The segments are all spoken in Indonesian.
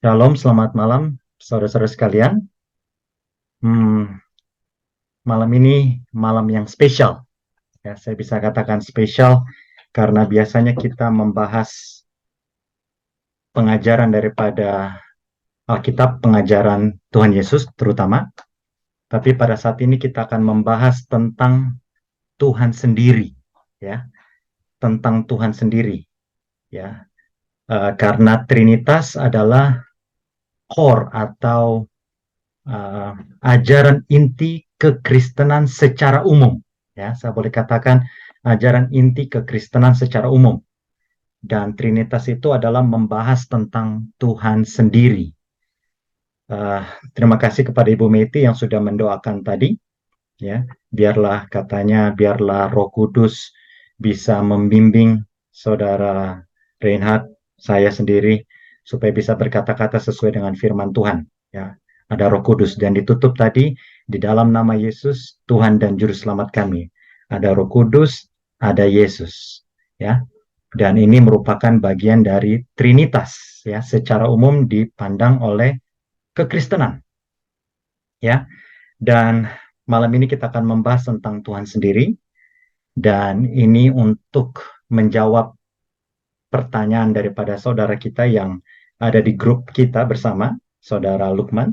Shalom, selamat malam, saudara-saudara sekalian. Hmm, Malam ini malam yang spesial. Ya, saya bisa katakan spesial karena biasanya kita membahas pengajaran daripada Alkitab, pengajaran Tuhan Yesus terutama. Tapi pada saat ini kita akan membahas tentang Tuhan sendiri, ya, tentang Tuhan sendiri, ya. Karena Trinitas adalah core atau uh, ajaran inti kekristenan secara umum. Ya, saya boleh katakan ajaran inti kekristenan secara umum. Dan Trinitas itu adalah membahas tentang Tuhan sendiri. Uh, Terima kasih kepada Ibu Meti yang sudah mendoakan tadi. Ya, biarlah Roh Kudus bisa membimbing Saudara Reinhard, saya sendiri, supaya bisa berkata-kata sesuai dengan firman Tuhan. Ya, ada Roh Kudus dan ditutup tadi di dalam nama Yesus, Tuhan dan Juru Selamat kami. Ada Roh Kudus, ada Yesus. Ya, dan ini merupakan bagian dari Trinitas. Ya, secara umum dipandang oleh kekristenan. Ya, dan malam ini kita akan membahas tentang Tuhan sendiri. Dan ini untuk menjawab pertanyaan daripada saudara kita yang ada di grup kita bersama, saudara Lukman.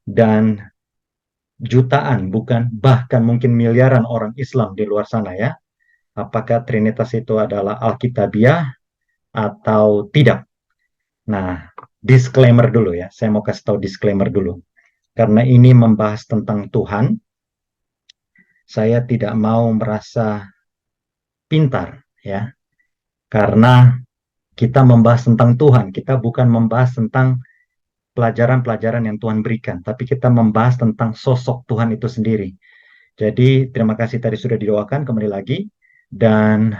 Dan jutaan, bukan bahkan mungkin miliaran orang Islam di luar sana ya. Apakah Trinitas itu adalah Alkitabiah atau tidak? Nah, disclaimer dulu ya. Saya mau kasih tahu disclaimer dulu. Karena ini membahas tentang Tuhan, saya tidak mau merasa pintar ya. Karena kita membahas tentang Tuhan, kita bukan membahas tentang pelajaran-pelajaran yang Tuhan berikan, tapi kita membahas tentang sosok Tuhan itu sendiri. Jadi terima kasih tadi sudah didoakan kembali lagi, dan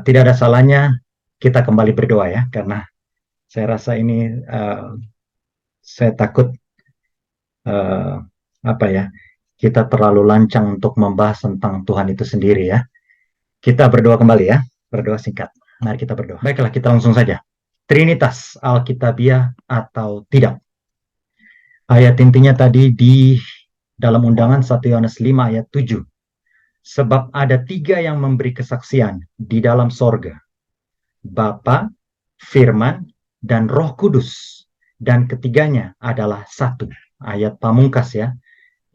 tidak ada salahnya kita kembali berdoa ya, karena saya rasa ini saya takut uh, apa ya, kita terlalu lancang untuk membahas tentang Tuhan itu sendiri ya. Kita berdoa kembali ya, berdoa singkat. Mari kita berdoa. Baiklah, kita langsung saja. Trinitas Alkitabiah atau tidak? Ayat intinya tadi di dalam undangan 1 Yohanes 5 ayat 7. Sebab ada 3 yang memberi kesaksian di dalam sorga. Bapa, Firman, dan Roh Kudus. Dan ketiganya adalah satu. Ayat pamungkas ya,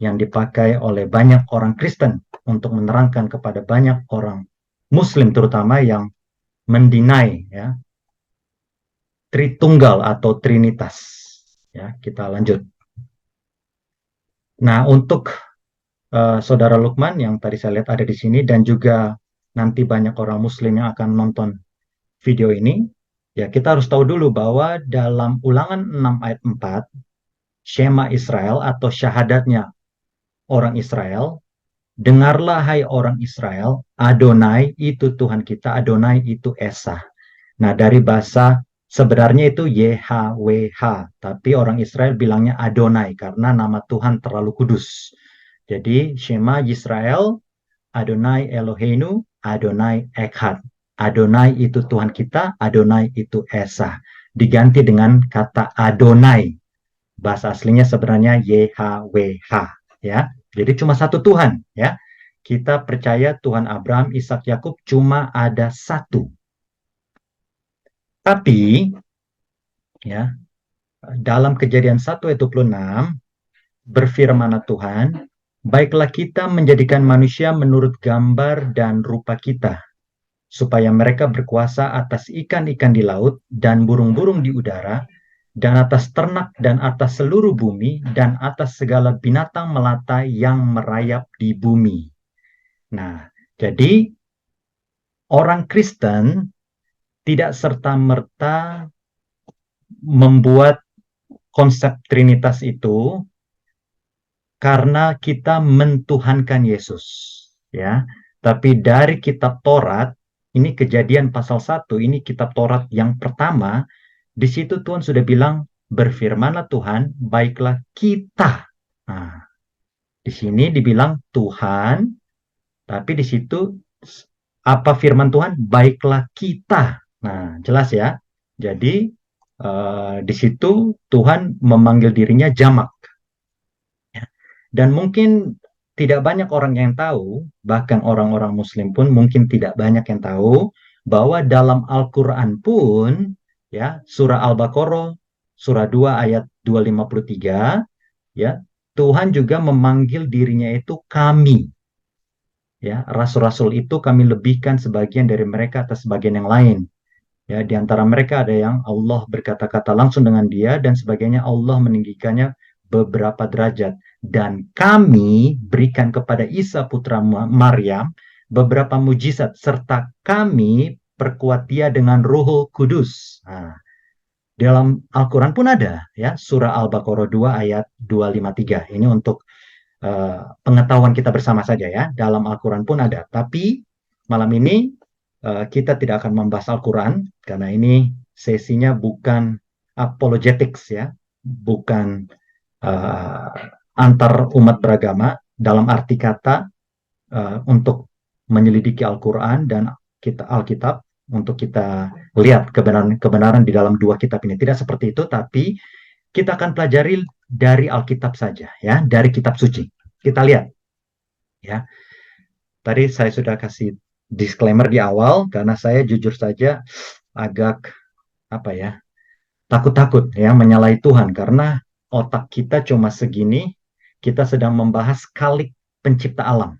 yang dipakai oleh banyak orang Kristen untuk menerangkan kepada banyak orang Muslim terutama yang mendinai ya, Tritunggal atau Trinitas. Ya, kita lanjut. Nah, untuk Saudara Lukman yang tadi saya lihat ada di sini dan juga nanti banyak orang Muslim yang akan nonton video ini, ya kita harus tahu dulu bahwa dalam Ulangan 6 ayat 4, Shema Israel atau syahadatnya orang Israel, dengarlah hai orang Israel, Adonai itu Tuhan kita, Adonai itu Esa. Nah, dari bahasa sebenarnya itu YHWH, tapi orang Israel bilangnya Adonai karena nama Tuhan terlalu kudus. Jadi Shema Yisrael, Adonai Eloheinu, Adonai Echad. Adonai itu Tuhan kita, Adonai itu Esa. Diganti dengan kata Adonai. Bahasa aslinya sebenarnya YHWH ya. Jadi cuma satu Tuhan ya. Kita percaya Tuhan Abraham, Ishak, Yakub cuma ada satu. Tapi ya, dalam Kejadian 1 ayat 26 berfirman Tuhan, baiklah kita menjadikan manusia menurut gambar dan rupa kita, supaya mereka berkuasa atas ikan-ikan di laut dan burung-burung di udara, dan atas ternak dan atas seluruh bumi, dan atas segala binatang melata yang merayap di bumi. Nah, jadi orang Kristen tidak serta-merta membuat konsep Trinitas itu karena kita mentuhankan Yesus, ya. Tapi dari kitab Taurat, ini Kejadian pasal 1, ini kitab Taurat yang pertama, di situ Tuhan sudah bilang, berfirmanlah Tuhan, baiklah kita. Nah, di sini dibilang Tuhan, tapi di situ apa firman Tuhan? Baiklah kita. Nah, jelas ya. Jadi Di situ Tuhan memanggil dirinya jamak. Ya. Dan mungkin tidak banyak orang yang tahu, bahkan orang-orang Muslim pun mungkin tidak banyak yang tahu bahwa dalam Al-Quran pun, ya, surah Al-Baqarah, surah 2 ayat 253, ya, Tuhan juga memanggil dirinya itu kami. Ya, rasul-rasul itu kami lebihkan sebagian dari mereka atas sebagian yang lain. Ya, di antara mereka ada yang Allah berkata-kata langsung dengan dia dan sebagainya, Allah meninggikannya beberapa derajat. Dan kami berikan kepada Isa putra Maryam beberapa mujizat serta kami perkuat dia dengan Ruhul Kudus. Nah, dalam Al-Quran pun ada ya, surah Al-Baqarah 2 ayat 253. Ini untuk pengetahuan kita bersama saja ya. Dalam Al-Quran pun ada. Tapi malam ini kita tidak akan membahas Al-Quran karena ini sesinya bukan apologetics ya, bukan uh, antar umat beragama dalam arti kata untuk menyelidiki Al-Quran dan kita Alkitab untuk kita lihat kebenaran-kebenaran di dalam dua kitab ini. Tidak seperti itu, tapi kita akan pelajari dari Alkitab saja ya, dari kitab suci. Kita lihat ya. Tadi saya sudah kasih disclaimer di awal karena saya jujur saja agak apa ya, takut-takut ya menyalahi Tuhan karena otak kita cuma segini, kita sedang membahas kalik pencipta alam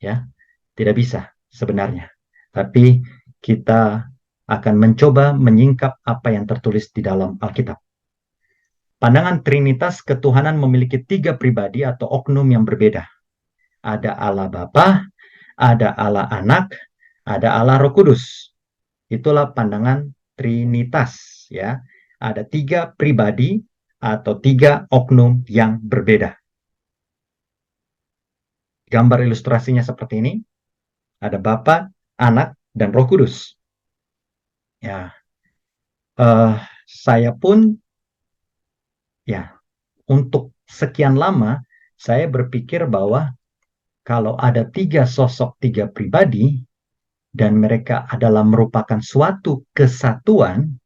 ya. Tidak bisa sebenarnya. Tapi kita akan mencoba menyingkap apa yang tertulis di dalam Alkitab. Pandangan Trinitas ketuhanan memiliki tiga pribadi atau oknum yang berbeda. Ada Allah Bapa, ada Allah Anak, ada Allah Roh Kudus. Itulah pandangan Trinitas ya. Ada tiga pribadi atau tiga oknum yang berbeda. Gambar ilustrasinya seperti ini. Ada Bapa, Anak, dan Roh Kudus. Ya, saya pun ya untuk sekian lama saya berpikir bahwa kalau ada tiga sosok, tiga pribadi, dan mereka adalah merupakan suatu kesatuan,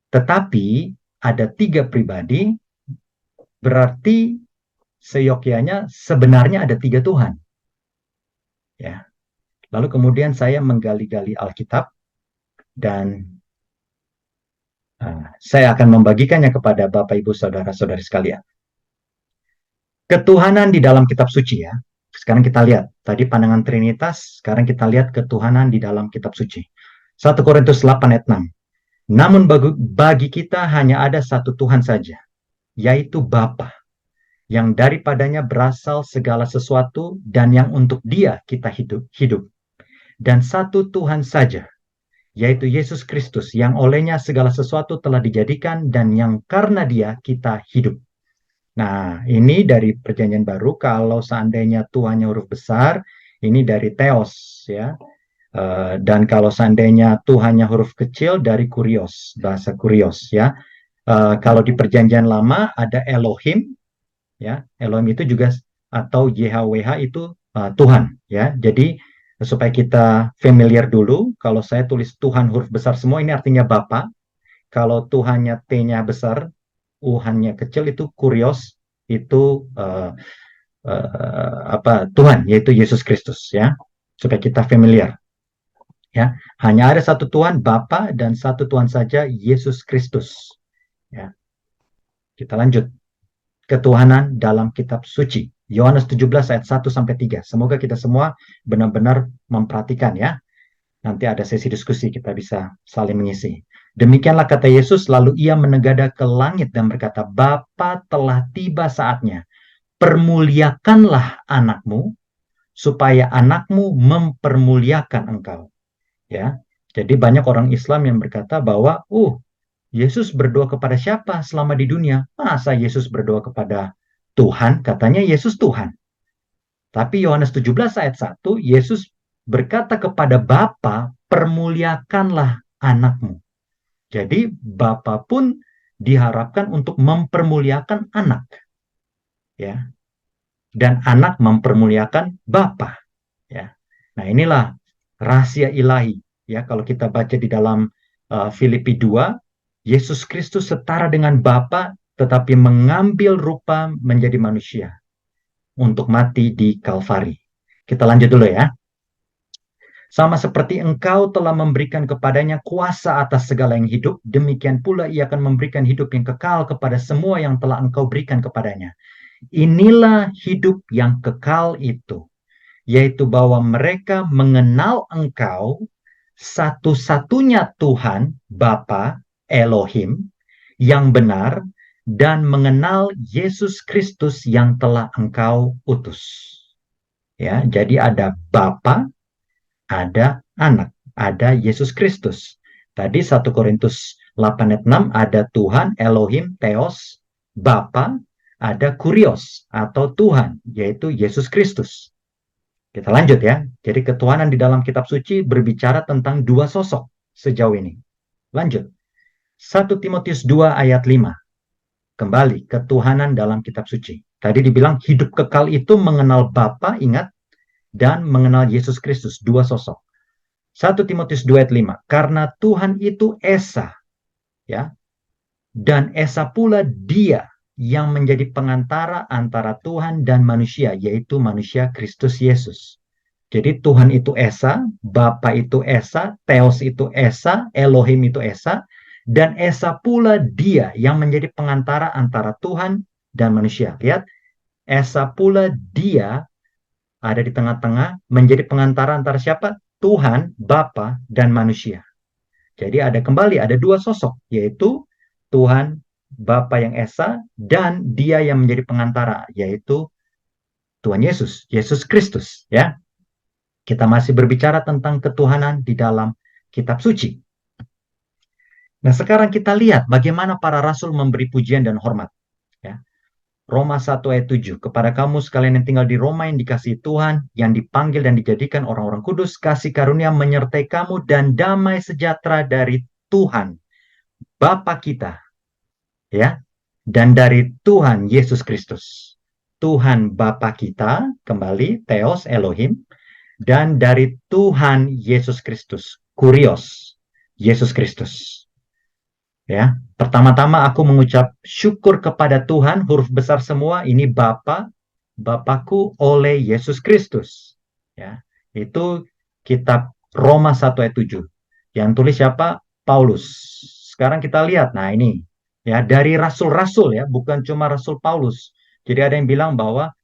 tetapi ada tiga pribadi, berarti seyogyanya sebenarnya ada tiga Tuhan. Ya. Lalu kemudian saya menggali-gali Alkitab dan saya akan membagikannya kepada Bapak, Ibu, Saudara-saudari sekalian. Ketuhanan di dalam kitab suci ya. Sekarang kita lihat. Tadi pandangan Trinitas, sekarang kita lihat ketuhanan di dalam kitab suci. 1 Korintus 8 ayat 6. Namun bagi kita hanya ada satu Tuhan saja, yaitu Bapa, yang daripadanya berasal segala sesuatu dan yang untuk Dia kita hidup. Dan satu Tuhan saja, yaitu Yesus Kristus, yang olehnya segala sesuatu telah dijadikan dan yang karena Dia kita hidup. Nah, ini dari Perjanjian Baru, kalau seandainya Tuhannya huruf besar, ini dari Theos, ya. Dan kalau seandainya Tuhannya huruf kecil, dari Kurios, bahasa Kurios, ya. Kalau di Perjanjian Lama ada Elohim, ya. Elohim itu juga, atau YHWH itu Tuhan, ya. Jadi, supaya kita familiar dulu, kalau saya tulis Tuhan huruf besar semua, ini artinya Bapa. Kalau Tuhannya T-nya besar, U-nya kecil itu kurios, itu Tuhan, yaitu Yesus Kristus ya, supaya kita familiar ya. Hanya ada satu Tuhan Bapa dan satu Tuhan saja, Yesus Kristus ya. Kita lanjut. Ketuhanan dalam kitab suci, Yohanes 17 ayat 1 sampai 3. Semoga kita semua benar-benar memperhatikan ya. Nanti ada sesi diskusi, kita bisa saling mengisi. Demikianlah kata Yesus, lalu ia menengadah ke langit dan berkata, Bapa, telah tiba saatnya. Permuliakanlah anakmu, supaya anakmu mempermuliakan engkau. Ya, jadi banyak orang Islam yang berkata bahwa, Yesus berdoa kepada siapa selama di dunia? Masa Yesus berdoa kepada Tuhan? Katanya Yesus Tuhan. Tapi Yohanes 17 ayat 1, Yesus berkata kepada Bapa, permuliakanlah anakmu. Jadi Bapa pun diharapkan untuk mempermuliakan anak. Ya. Dan anak mempermuliakan Bapa. Ya. Nah, inilah rahasia ilahi. Ya, kalau kita baca di dalam Filipi 2, Yesus Kristus setara dengan Bapa, tetapi mengambil rupa menjadi manusia untuk mati di Kalvari. Kita lanjut dulu ya. Sama seperti engkau telah memberikan kepadanya kuasa atas segala yang hidup, demikian pula ia akan memberikan hidup yang kekal kepada semua yang telah engkau berikan kepadanya. Inilah hidup yang kekal itu, yaitu bahwa mereka mengenal engkau, satu-satunya Tuhan, Bapa, Elohim, yang benar, dan mengenal Yesus Kristus yang telah engkau utus. Ya, jadi ada Bapa, ada anak, ada Yesus Kristus. Tadi 1 Korintus 8 ayat 6 ada Tuhan, Elohim, Theos, Bapa, ada Kurios atau Tuhan, yaitu Yesus Kristus. Kita lanjut ya. Jadi ketuhanan di dalam kitab suci berbicara tentang dua sosok sejauh ini. Lanjut. 1 Timotius 2 ayat 5. Kembali, ketuhanan dalam kitab suci. Tadi dibilang hidup kekal itu mengenal Bapa, ingat, dan mengenal Yesus Kristus, dua sosok. 1 Timotius 2 ayat 5. Karena Tuhan itu Esa, ya, dan Esa pula Dia yang menjadi pengantara antara Tuhan dan manusia, yaitu manusia Kristus Yesus. Jadi Tuhan itu Esa, Bapa itu Esa, Theos itu Esa, Elohim itu Esa, dan Esa pula Dia yang menjadi pengantara antara Tuhan dan manusia. Lihat, Esa pula Dia ada di tengah-tengah menjadi pengantara antara siapa? Tuhan, Bapa, dan manusia. Jadi ada dua sosok, yaitu Tuhan, Bapa yang Esa, dan Dia yang menjadi pengantara, yaitu Tuhan Yesus, Yesus Kristus, ya. Kita masih berbicara tentang ketuhanan di dalam kitab suci. Nah, sekarang kita lihat bagaimana para rasul memberi pujian dan hormat. Ya. Roma 1 ayat 7. Kepada kamu sekalian yang tinggal di Roma yang dikasihi Tuhan, yang dipanggil dan dijadikan orang-orang kudus, kasih karunia menyertai kamu dan damai sejahtera dari Tuhan, Bapa kita, ya, dan dari Tuhan Yesus Kristus. Tuhan Bapa kita, kembali, Theos, Elohim, dan dari Tuhan Yesus Kristus, Kurios, Yesus Kristus. Ya, pertama-tama aku mengucap syukur kepada Tuhan, huruf besar semua, ini Bapa, Bapakku oleh Yesus Kristus. Ya, itu kitab Roma 1 ayat 7. Yang tulis siapa? Paulus. Sekarang kita lihat, nah ini, ya, dari rasul-rasul ya, bukan cuma Rasul Paulus. Jadi ada yang bilang bahwa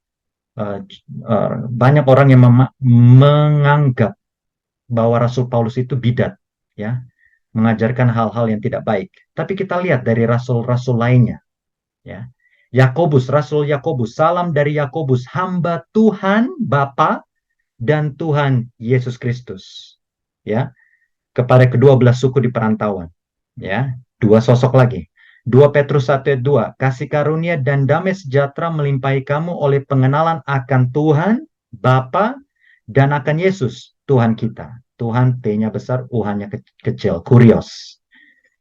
banyak orang yang menganggap bahwa Rasul Paulus itu bidat, ya, mengajarkan hal-hal yang tidak baik. Tapi kita lihat dari rasul-rasul lainnya, ya. Yakobus, Rasul Yakobus, salam dari Yakobus, hamba Tuhan Bapa dan Tuhan Yesus Kristus, ya, kepada kedua belas suku di perantauan, ya, dua sosok lagi. 2 Petrus 1 ayat 2, kasih karunia dan damai sejahtera melimpahi kamu oleh pengenalan akan Tuhan, Bapa, dan akan Yesus, Tuhan kita. Tuhan T-nya besar, U-nya kecil, Kurios.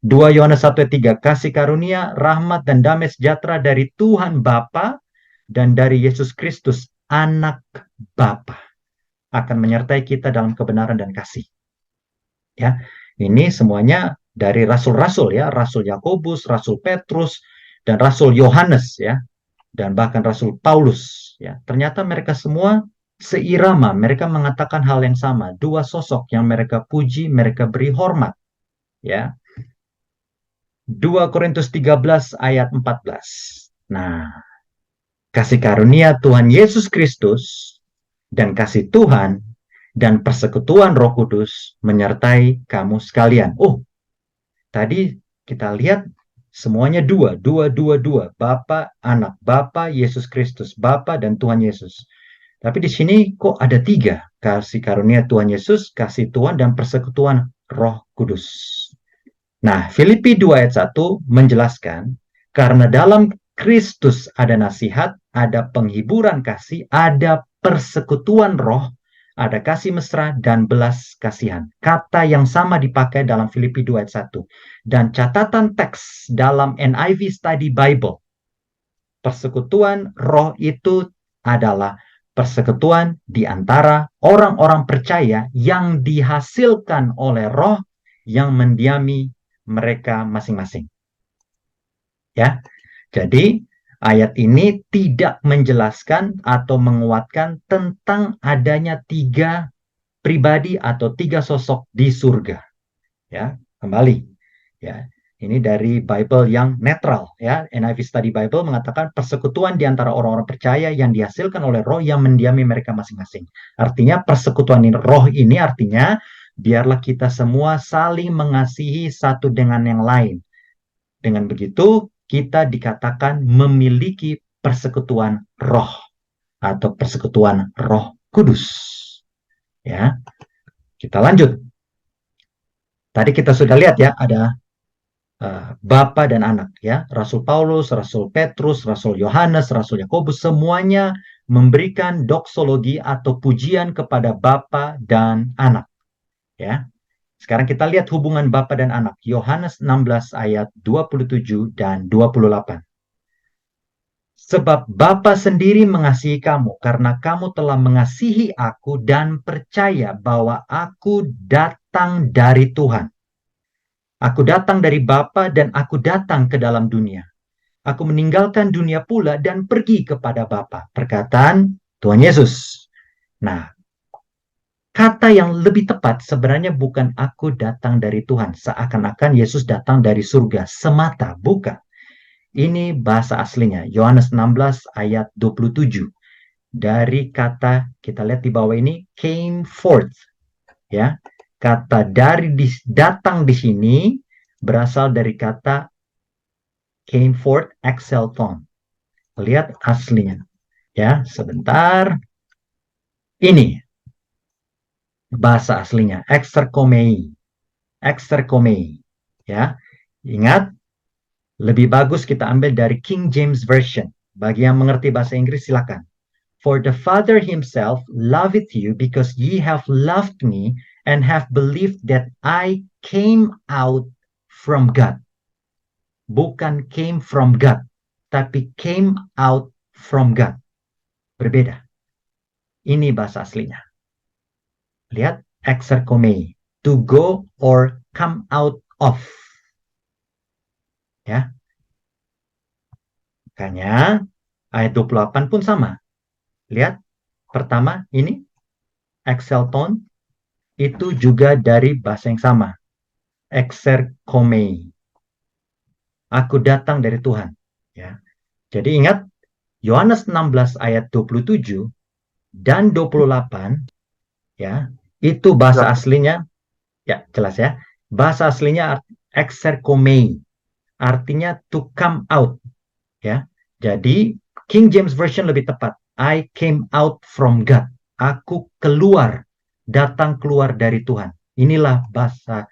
2 Yohanes 1 ayat 3, kasih karunia, rahmat, dan damai sejahtera dari Tuhan Bapa dan dari Yesus Kristus, anak Bapa, akan menyertai kita dalam kebenaran dan kasih. Ya, ini semuanya dari rasul-rasul ya, Rasul Yakobus, Rasul Petrus, dan Rasul Yohanes ya, dan bahkan Rasul Paulus ya. Ternyata mereka semua seirama, mereka mengatakan hal yang sama, dua sosok yang mereka puji, mereka beri hormat ya. 2 Korintus 13 ayat 14. Nah, kasih karunia Tuhan Yesus Kristus dan kasih Tuhan dan persekutuan Roh Kudus menyertai kamu sekalian. Oh, tadi kita lihat semuanya dua, Bapa, Anak, Bapa, Yesus Kristus, Bapa dan Tuhan Yesus. Tapi di sini kok ada tiga, kasih karunia Tuhan Yesus, kasih Tuhan dan persekutuan Roh Kudus. Nah, Filipi 2 ayat 1 menjelaskan, karena dalam Kristus ada nasihat, ada penghiburan kasih, ada persekutuan roh, ada kasih mesra dan belas kasihan. Kata yang sama dipakai dalam Filipi 2 ayat 1. Dan catatan teks dalam NIV Study Bible, persekutuan roh itu adalah persekutuan di antara orang-orang percaya yang dihasilkan oleh roh yang mendiami mereka masing-masing. Ya. Jadi ayat ini tidak menjelaskan atau menguatkan tentang adanya 3 pribadi atau 3 sosok di surga. Ya, kembali. Ya, ini dari Bible yang netral. Ya, NIV Study Bible mengatakan persekutuan di antara orang-orang percaya yang dihasilkan oleh Roh yang mendiami mereka masing-masing. Artinya persekutuan Roh ini artinya biarlah kita semua saling mengasihi satu dengan yang lain. Dengan begitu, kita dikatakan memiliki persekutuan roh atau persekutuan Roh Kudus. Ya, kita lanjut. Tadi kita sudah lihat ya, ada Bapa dan anak ya. Rasul Paulus, Rasul Petrus, Rasul Yohanes, Rasul Yakobus semuanya memberikan doksologi atau pujian kepada Bapa dan anak ya. Sekarang kita lihat hubungan Bapa dan anak. Yohanes 16 ayat 27 dan 28. Sebab Bapa sendiri mengasihi kamu karena kamu telah mengasihi aku dan percaya bahwa aku datang dari Tuhan. Aku datang dari Bapa dan aku datang ke dalam dunia. Aku meninggalkan dunia pula dan pergi kepada Bapa. Perkataan Tuhan Yesus. Nah, kata yang lebih tepat sebenarnya bukan aku datang dari Tuhan. Seakan-akan Yesus datang dari surga semata. Bukan. Ini bahasa aslinya. Yohanes 16 ayat 27. Dari kata, kita lihat di bawah ini, came forth. Ya, kata dari datang di sini berasal dari kata came forth exelton. Lihat aslinya. Ya, sebentar. Ini bahasa aslinya, exerkomei. Exerkomei. Ya, ingat, lebih bagus kita ambil dari King James Version. Bagi yang mengerti bahasa Inggris, silakan. For the Father himself loveth you because ye have loved me and have believed that I came out from God. Bukan came from God, tapi came out from God. Berbeda. Ini bahasa aslinya. Lihat, exerkomei. To go or come out of. Ya. Makanya ayat 28 pun sama. Lihat, pertama ini exelton itu juga dari bahasa yang sama. Exerkomei. Aku datang dari Tuhan. Ya. Jadi ingat, Yohanes 16 ayat 27 dan 28, ya, itu bahasa aslinya, ya jelas ya, bahasa aslinya exerkomei, artinya to come out. Ya. Jadi King James Version lebih tepat. I came out from God. Aku keluar, datang keluar dari Tuhan. Inilah bahasa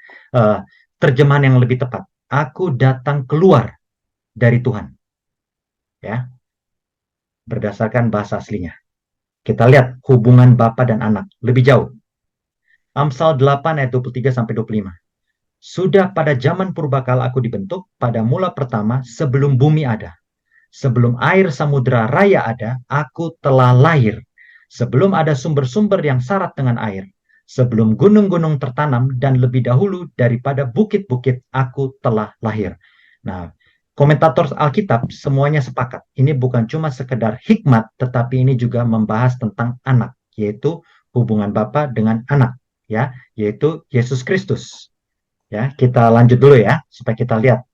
terjemahan yang lebih tepat. Aku datang keluar dari Tuhan. Ya, berdasarkan bahasa aslinya. Kita lihat hubungan Bapa dan anak lebih jauh. Amsal 8 ayat 23 sampai 25. Sudah pada zaman purbakala aku dibentuk, pada mula pertama sebelum bumi ada. Sebelum air samudera raya ada, aku telah lahir. Sebelum ada sumber-sumber yang syarat dengan air. Sebelum gunung-gunung tertanam dan lebih dahulu daripada bukit-bukit, aku telah lahir. Nah, komentator Alkitab semuanya sepakat. Ini bukan cuma sekedar hikmat, tetapi ini juga membahas tentang anak, yaitu hubungan Bapa dengan anak, ya, yaitu Yesus Kristus. Ya, kita lanjut dulu ya, supaya kita lihat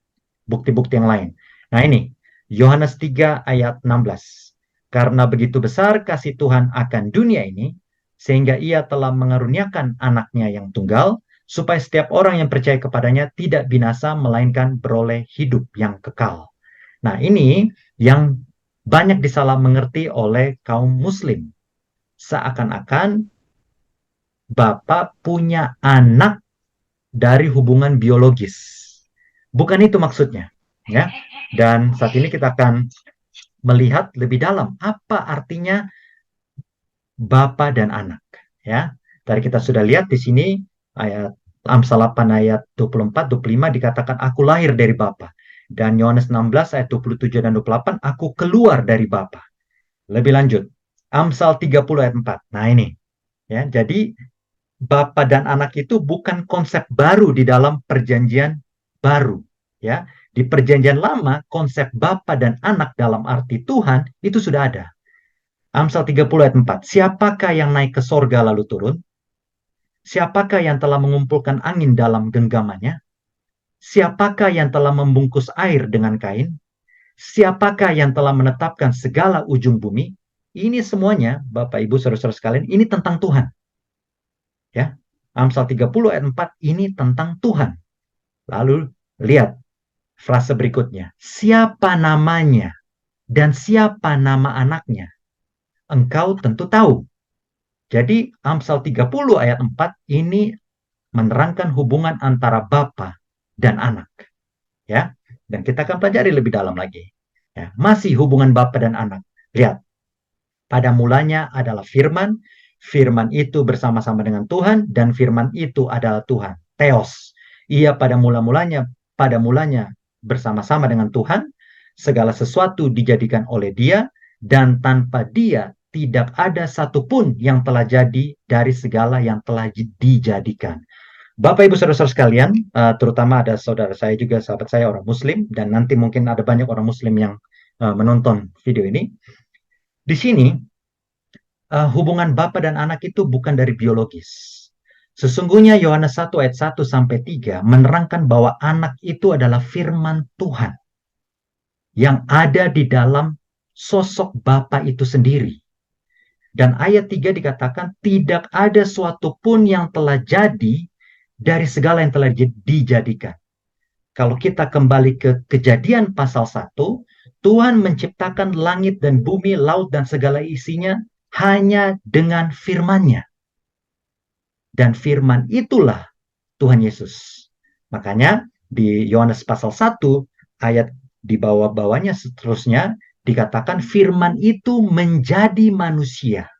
bukti-bukti yang lain. Nah ini, Yohanes 3 ayat 16. Karena begitu besar kasih Tuhan akan dunia ini, sehingga ia telah mengaruniakan anaknya yang tunggal, supaya setiap orang yang percaya kepadanya tidak binasa, melainkan beroleh hidup yang kekal. Nah ini yang banyak disalah mengerti oleh kaum muslim. Seakan-akan Bapak punya anak dari hubungan biologis. Bukan itu maksudnya. Ya. Dan saat ini kita akan melihat lebih dalam apa artinya Bapa dan anak. Ya. Tadi kita sudah lihat di sini ayat Amsal 8 ayat 24-25 dikatakan aku lahir dari Bapa. Dan Yohanes 16 ayat 27 dan 28 aku keluar dari Bapa. Lebih lanjut, Amsal 30 ayat 4. Nah ini, ya. Jadi Bapa dan anak itu bukan konsep baru di dalam perjanjian baru, ya. Di Perjanjian Lama, konsep Bapa dan Anak dalam arti Tuhan itu sudah ada. Amsal 30 ayat 4. Siapakah yang naik ke sorga lalu turun? Siapakah yang telah mengumpulkan angin dalam genggamannya? Siapakah yang telah membungkus air dengan kain? Siapakah yang telah menetapkan segala ujung bumi? Ini semuanya, Bapak Ibu saudara-saudara sekalian, ini tentang Tuhan. Ya. Amsal 30 ayat 4 ini tentang Tuhan. Lalu lihat frase berikutnya. Siapa namanya dan siapa nama anaknya? Engkau tentu tahu. Jadi Amsal 30 ayat 4 ini menerangkan hubungan antara Bapa dan anak. Ya. Dan kita akan pelajari lebih dalam lagi. Ya. Masih hubungan Bapa dan anak. Lihat. Pada mulanya adalah firman. Firman itu bersama-sama dengan Tuhan dan firman itu adalah Tuhan. Theos. Ia pada mulanya bersama-sama dengan Tuhan. Segala sesuatu dijadikan oleh Dia dan tanpa Dia tidak ada satupun yang telah jadi dari segala yang telah dijadikan. Bapak Ibu saudara-saudara sekalian, terutama ada saudara saya juga, sahabat saya orang Muslim, dan nanti mungkin ada banyak orang Muslim yang menonton video ini. Di sini hubungan Bapa dan anak itu bukan dari biologis. Sesungguhnya Yohanes 1 ayat 1 sampai 3 menerangkan bahwa anak itu adalah firman Tuhan yang ada di dalam sosok Bapa itu sendiri. Dan ayat 3 dikatakan tidak ada suatu pun yang telah jadi dari segala yang telah dijadikan. Kalau kita kembali ke Kejadian pasal 1, Tuhan menciptakan langit dan bumi, laut dan segala isinya hanya dengan firman-Nya. Dan firman itulah Tuhan Yesus. Makanya di Yohanes pasal 1 ayat di bawah-bawahnya seterusnya dikatakan firman itu menjadi manusia.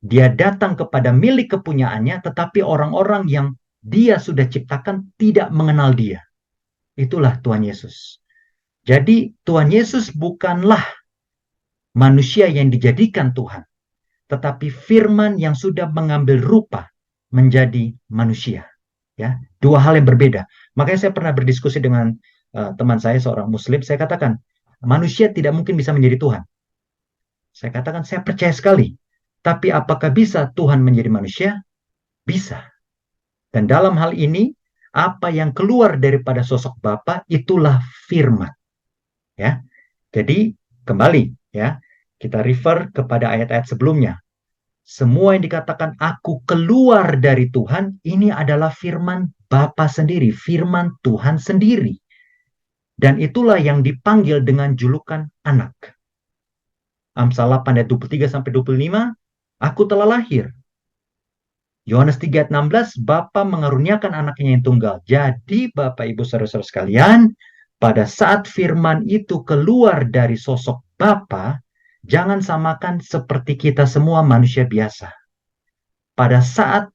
Dia datang kepada milik kepunyaannya, tetapi orang-orang yang Dia sudah ciptakan tidak mengenal Dia. Itulah Tuhan Yesus. Jadi Tuhan Yesus bukanlah manusia yang dijadikan Tuhan, tetapi firman yang sudah mengambil rupa menjadi manusia. Ya, dua hal yang berbeda. Makanya saya pernah berdiskusi dengan teman saya seorang Muslim. Saya katakan manusia tidak mungkin bisa menjadi Tuhan. Saya katakan saya percaya sekali. Tapi apakah bisa Tuhan menjadi manusia? Bisa. Dan dalam hal ini apa yang keluar daripada sosok Bapa itulah firman. Ya. Jadi kembali ya, kita refer kepada ayat-ayat sebelumnya. Semua yang dikatakan aku keluar dari Tuhan, ini adalah firman Bapa sendiri, firman Tuhan sendiri. Dan itulah yang dipanggil dengan julukan anak. Amsal 8 ayat 23 sampai 25, aku telah lahir. Yohanes 3 ayat 16, Bapa mengaruniakan anaknya yang tunggal. Jadi Bapak Ibu saudara-saudara sekalian, pada saat firman itu keluar dari sosok Bapa, jangan samakan seperti kita semua manusia biasa. Pada saat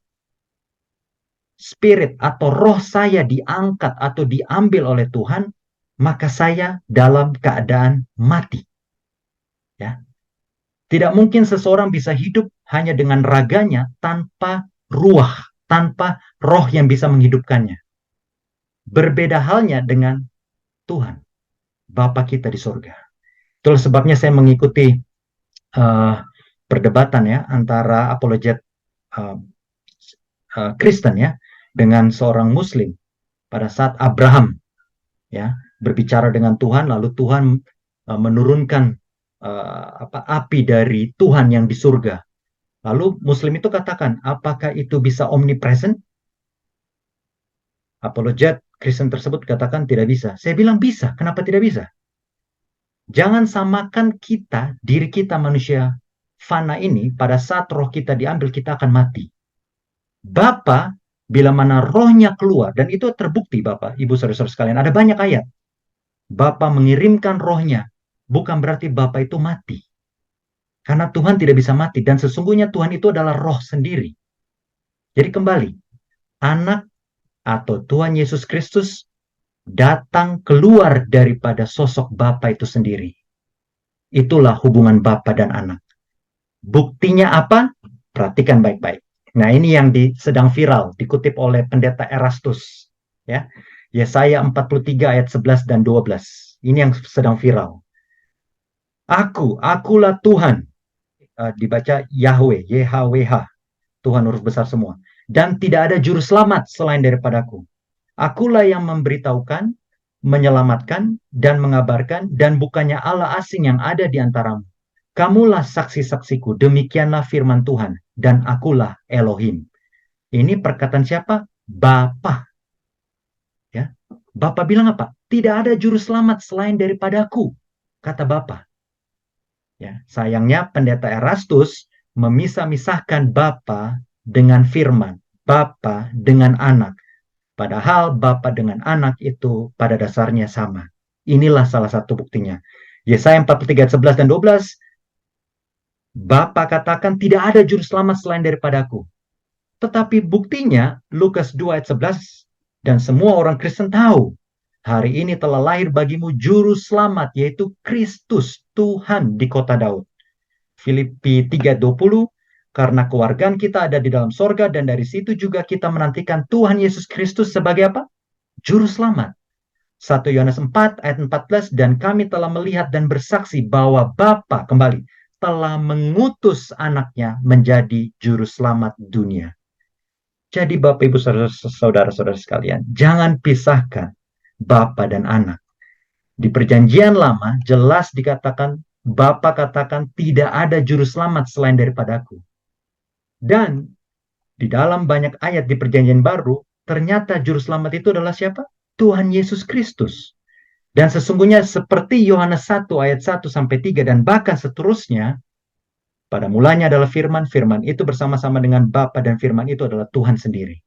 spirit atau roh saya diangkat atau diambil oleh Tuhan, maka saya dalam keadaan mati. Ya. Tidak mungkin seseorang bisa hidup hanya dengan raganya tanpa ruah, tanpa roh yang bisa menghidupkannya. Berbeda halnya dengan Tuhan, Bapa kita di surga. Itulah sebabnya saya mengikuti perdebatan ya antara apologet Kristen ya dengan seorang Muslim pada saat Abraham ya berbicara dengan Tuhan, lalu Tuhan menurunkan api dari Tuhan yang di surga. Lalu Muslim itu katakan, apakah itu bisa omnipresent? Apologet Kristen tersebut katakan tidak bisa. Saya bilang bisa. Kenapa tidak bisa? Jangan samakan kita, diri kita manusia fana ini, pada saat roh kita diambil, kita akan mati. Bapa, bila mana rohnya keluar, dan itu terbukti Bapak, Ibu, saudara-saudara sekalian, ada banyak ayat. Bapa mengirimkan rohnya, bukan berarti Bapa itu mati. Karena Tuhan tidak bisa mati, dan sesungguhnya Tuhan itu adalah roh sendiri. Jadi kembali, anak atau Tuhan Yesus Kristus datang keluar daripada sosok Bapa itu sendiri. Itulah hubungan Bapa dan anak. Buktinya apa? Perhatikan baik-baik. Nah, ini yang sedang viral, dikutip oleh pendeta Erastus. Ya. Yesaya 43 ayat 11 dan 12. Ini yang sedang viral. Akulah Tuhan. Dibaca Yahweh, YHWH. Tuhan huruf besar semua. Dan tidak ada juru selamat selain daripadaku. Akulah yang memberitahukan, menyelamatkan, dan mengabarkan, dan bukannya Allah asing yang ada di antaramu. Kamulah saksi-saksiku, demikianlah firman Tuhan, dan akulah Elohim. Ini perkataan siapa? Bapa. Ya, Bapa bilang apa? Tidak ada juru selamat selain daripadaku, kata Bapa. Ya, sayangnya pendeta Erastus memisah-misahkan Bapa dengan firman, Bapa dengan anak. Padahal Bapa dengan anak itu pada dasarnya sama. Inilah salah satu buktinya. Yesaya 43 ayat 11 dan 12, Bapa katakan tidak ada juru selamat selain daripadaku. Tetapi buktinya Lukas 2 ayat 11, dan semua orang Kristen tahu, hari ini telah lahir bagimu juru selamat, yaitu Kristus, Tuhan di kota Daud. Filipi 3:20, karena kewargaan kita ada di dalam sorga, dan dari situ juga kita menantikan Tuhan Yesus Kristus sebagai apa? Juru selamat. 1 Yohanes 4 ayat 14, dan kami telah melihat dan bersaksi bahwa Bapa kembali telah mengutus anaknya menjadi juru selamat dunia. Jadi Bapak Ibu saudara-saudara sekalian, jangan pisahkan Bapa dan anak. Di perjanjian lama jelas dikatakan, Bapa katakan tidak ada juru selamat selain daripadaku. Dan di dalam banyak ayat di perjanjian baru, ternyata juru selamat itu adalah siapa? Tuhan Yesus Kristus. Dan sesungguhnya seperti Yohanes 1 ayat 1 sampai 3 dan bahkan seterusnya, pada mulanya adalah firman, firman itu bersama-sama dengan Bapa, dan firman itu adalah Tuhan sendiri.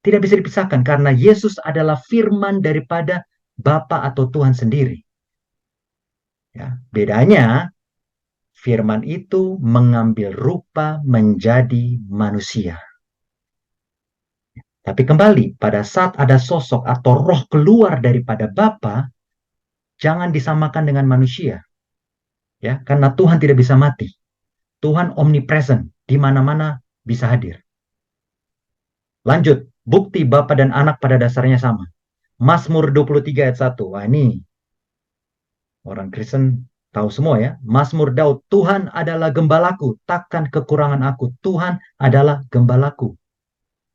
Tidak bisa dipisahkan karena Yesus adalah firman daripada Bapa atau Tuhan sendiri. Ya, bedanya firman itu mengambil rupa menjadi manusia. Tapi kembali, pada saat ada sosok atau roh keluar daripada Bapa, jangan disamakan dengan manusia. Ya, karena Tuhan tidak bisa mati. Tuhan omnipresent, di mana-mana bisa hadir. Lanjut, bukti Bapa dan Anak pada dasarnya sama. Mazmur 23 ayat 1. Wah, ini orang Kristen tahu semua ya. Mazmur Daud, Tuhan adalah gembalaku, takkan kekurangan aku. Tuhan adalah gembalaku.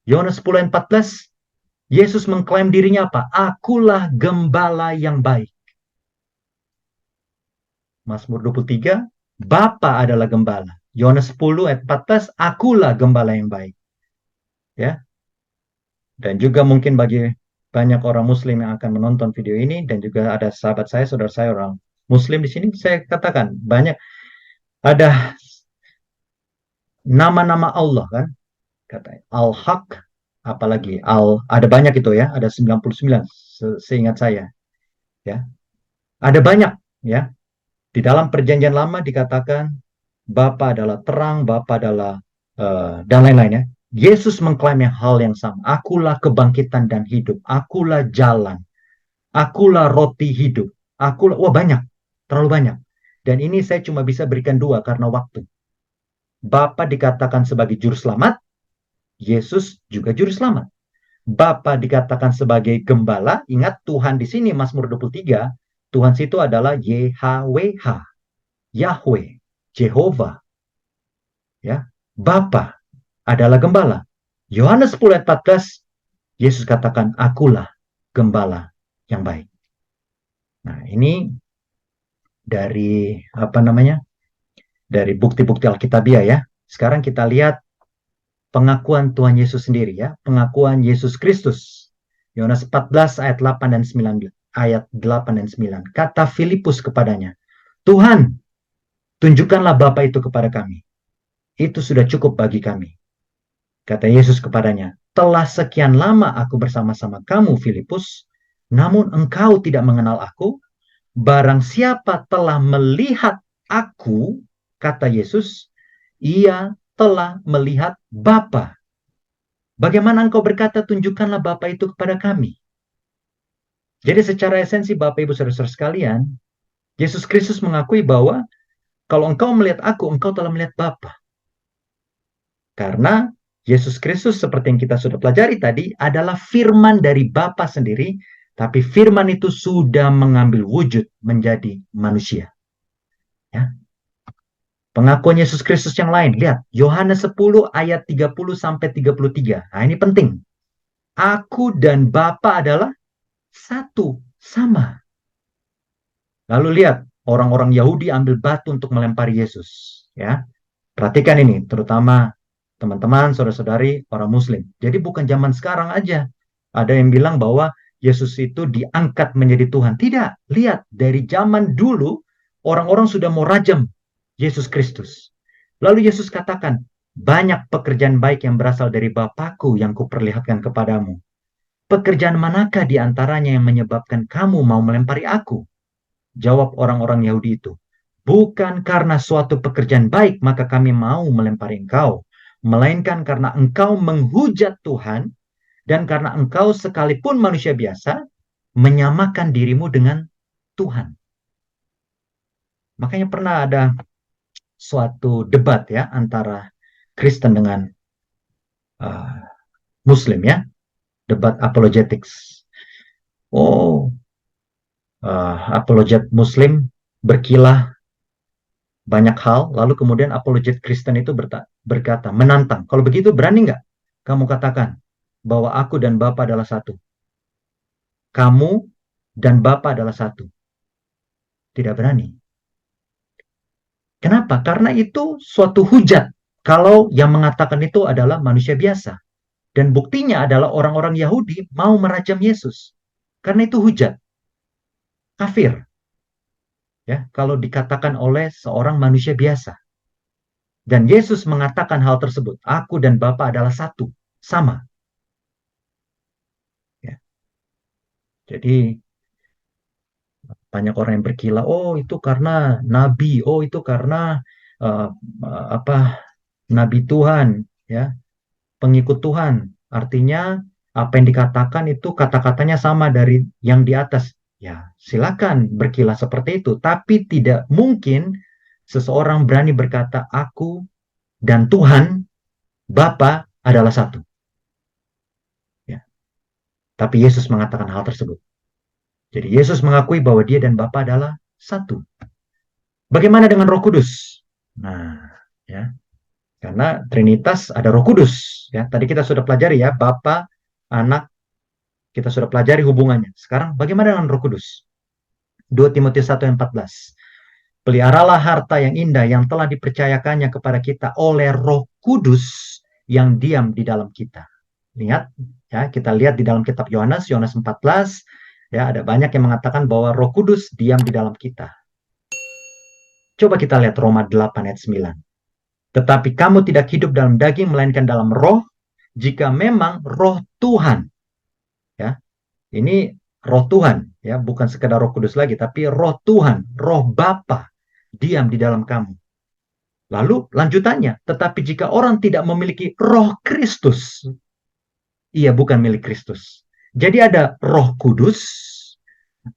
Yohanes 10 ayat 14, Yesus mengklaim dirinya apa? Akulah gembala yang baik. Mazmur 23, Bapa adalah gembala. Yohanes 10 ayat 14, akulah gembala yang baik. Ya. Dan juga mungkin bagi banyak orang muslim yang akan menonton video ini, dan juga ada sahabat saya, saudara saya orang muslim di sini, saya katakan banyak ada nama-nama Allah kan, katanya Al-Haq, apalagi ada banyak itu ya, ada 99 seingat saya ya. Ada banyak ya. Di dalam perjanjian lama dikatakan Bapa adalah terang, Bapa adalah dan lain-lain ya. Yesus mengklaim hal yang sama. Akulah kebangkitan dan hidup. Akulah jalan. Akulah roti hidup. Akulah, wah banyak. Terlalu banyak. Dan ini saya cuma bisa berikan dua karena waktu. Bapa dikatakan sebagai juru selamat. Yesus juga juru selamat. Bapa dikatakan sebagai gembala. Ingat Tuhan di sini Mazmur 23. Tuhan situ adalah YHWH. Yahweh. Jehovah. Ya. Bapa adalah gembala. Yohanes 10 ayat 14, Yesus katakan, akulah gembala yang baik. Nah, ini dari dari bukti-bukti Alkitabiah ya. Sekarang kita lihat pengakuan Tuhan Yesus sendiri ya, pengakuan Yesus Kristus. Yohanes 14 ayat 8 dan 9, ayat 8 dan 9. Kata Filipus kepadanya, Tuhan, tunjukkanlah Bapa itu kepada kami. Itu sudah cukup bagi kami. Kata Yesus kepadanya, telah sekian lama aku bersama-sama kamu, Filipus, namun engkau tidak mengenal aku. Barang siapa telah melihat aku, kata Yesus, ia telah melihat Bapa. Bagaimana engkau berkata, tunjukkanlah Bapa itu kepada kami? Jadi secara esensi Bapak Ibu Saudara-saudara sekalian, Yesus Kristus mengakui bahwa kalau engkau melihat aku, engkau telah melihat Bapa. Karena Yesus Kristus seperti yang kita sudah pelajari tadi adalah firman dari Bapa sendiri, tapi firman itu sudah mengambil wujud menjadi manusia. Ya. Pengakuan Yesus Kristus yang lain, lihat Yohanes 10 ayat 30 sampai 33. Nah, ini penting. Aku dan Bapa adalah satu, sama. Lalu lihat, orang-orang Yahudi ambil batu untuk melempari Yesus. Ya, perhatikan ini, terutama teman-teman, saudara-saudari, orang Muslim. Jadi bukan zaman sekarang aja. Ada yang bilang bahwa Yesus itu diangkat menjadi Tuhan. Tidak, lihat dari zaman dulu orang-orang sudah mau rajam Yesus Kristus. Lalu Yesus katakan, banyak pekerjaan baik yang berasal dari Bapakku yang kuperlihatkan kepadamu. Pekerjaan manakah di antaranya yang menyebabkan kamu mau melempari aku? Jawab orang-orang Yahudi itu, bukan karena suatu pekerjaan baik maka kami mau melempari engkau, melainkan karena engkau menghujat Tuhan dan karena engkau sekalipun manusia biasa menyamakan dirimu dengan Tuhan. Makanya pernah ada suatu debat ya antara Kristen dengan uh, Muslim ya, debat apologetics. Oh, apologet Muslim berkilah banyak hal, lalu kemudian apologet Kristen itu berkata, menantang. Kalau begitu berani nggak kamu katakan bahwa aku dan Bapa adalah satu? Kamu dan Bapa adalah satu. Tidak berani. Kenapa? Karena itu suatu hujat. Kalau yang mengatakan itu adalah manusia biasa. Dan buktinya adalah orang-orang Yahudi mau merajam Yesus. Karena itu hujat. Kafir. Ya, kalau dikatakan oleh seorang manusia biasa. Dan Yesus mengatakan hal tersebut. Aku dan Bapa adalah satu. Sama. Ya. Jadi banyak orang yang berkilah, oh itu karena nabi, oh itu karena uh, apa nabi Tuhan, ya pengikut Tuhan. Artinya apa yang dikatakan itu kata-katanya sama dari yang di atas. Ya silakan berkilah seperti itu, tapi tidak mungkin seseorang berani berkata aku dan Tuhan Bapa adalah satu. Ya. Tapi Yesus mengatakan hal tersebut. Jadi Yesus mengakui bahwa dia dan Bapa adalah satu. Bagaimana dengan Roh Kudus? Nah, ya, karena Trinitas ada Roh Kudus. Ya, tadi kita sudah pelajari ya, Bapa, Anak, kita sudah pelajari hubungannya. Sekarang bagaimana dengan Roh Kudus? 2 Timotius 1 ayat 14. Peliharalah harta yang indah yang telah dipercayakannya kepada kita oleh Roh Kudus yang diam di dalam kita. Lihat, ya, kita lihat di dalam kitab Yohanes, Yohanes 14, ya, ada banyak yang mengatakan bahwa Roh Kudus diam di dalam kita. Coba kita lihat Roma 8 ayat 9. Tetapi kamu tidak hidup dalam daging, melainkan dalam roh, jika memang roh Tuhan. Ya, ini roh Tuhan, ya, bukan sekedar Roh Kudus lagi, tapi roh Tuhan, roh Bapa diam di dalam kamu. Lalu lanjutannya, tetapi jika orang tidak memiliki roh Kristus, ia bukan milik Kristus. Jadi ada roh Kudus,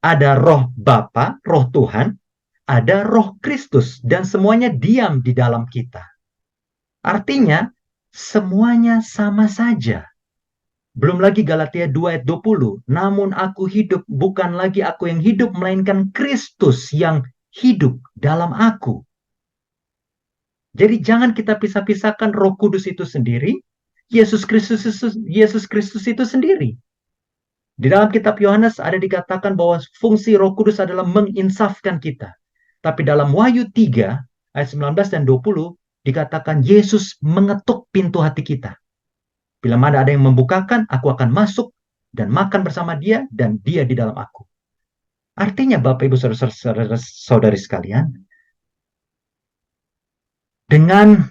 ada roh Bapa, roh Tuhan, ada roh Kristus, dan semuanya diam di dalam kita. Artinya, semuanya sama saja. Belum lagi Galatia 2 ayat 20. Namun aku hidup, bukan lagi aku yang hidup, melainkan Kristus yang hidup dalam aku. Jadi jangan kita pisah-pisahkan Roh Kudus itu sendiri, Yesus Kristus itu sendiri. Di dalam kitab Yohanes ada dikatakan bahwa fungsi Roh Kudus adalah menginsafkan kita. Tapi dalam Wahyu 3 ayat 19 dan 20 dikatakan Yesus mengetuk pintu hati kita. Bila mana ada yang membukakan, aku akan masuk dan makan bersama dia dan dia di dalam aku. Artinya Bapak Ibu saudari sekalian, dengan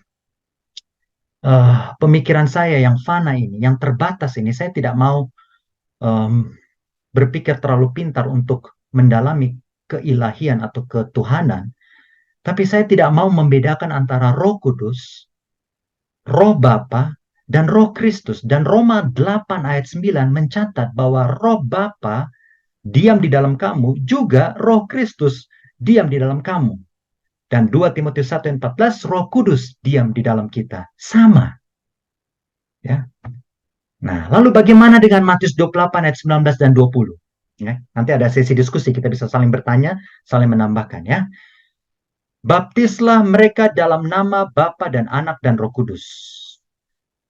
pemikiran saya yang fana ini, yang terbatas ini, saya tidak mau berpikir terlalu pintar untuk mendalami keilahian atau ketuhanan, tapi saya tidak mau membedakan antara Roh Kudus, Roh Bapa, dan Roh Kristus. Dan Roma 8 ayat 9 mencatat bahwa Roh Bapa diam di dalam kamu, juga Roh Kristus diam di dalam kamu. Dan 2 Timotius 1 ayat 14, Roh Kudus diam di dalam kita. Sama. Ya. Nah, lalu bagaimana dengan Matius 28 ayat 19 dan 20? Ya, nanti ada sesi diskusi, kita bisa saling bertanya, saling menambahkan ya. Baptislah mereka dalam nama Bapa dan Anak dan Roh Kudus.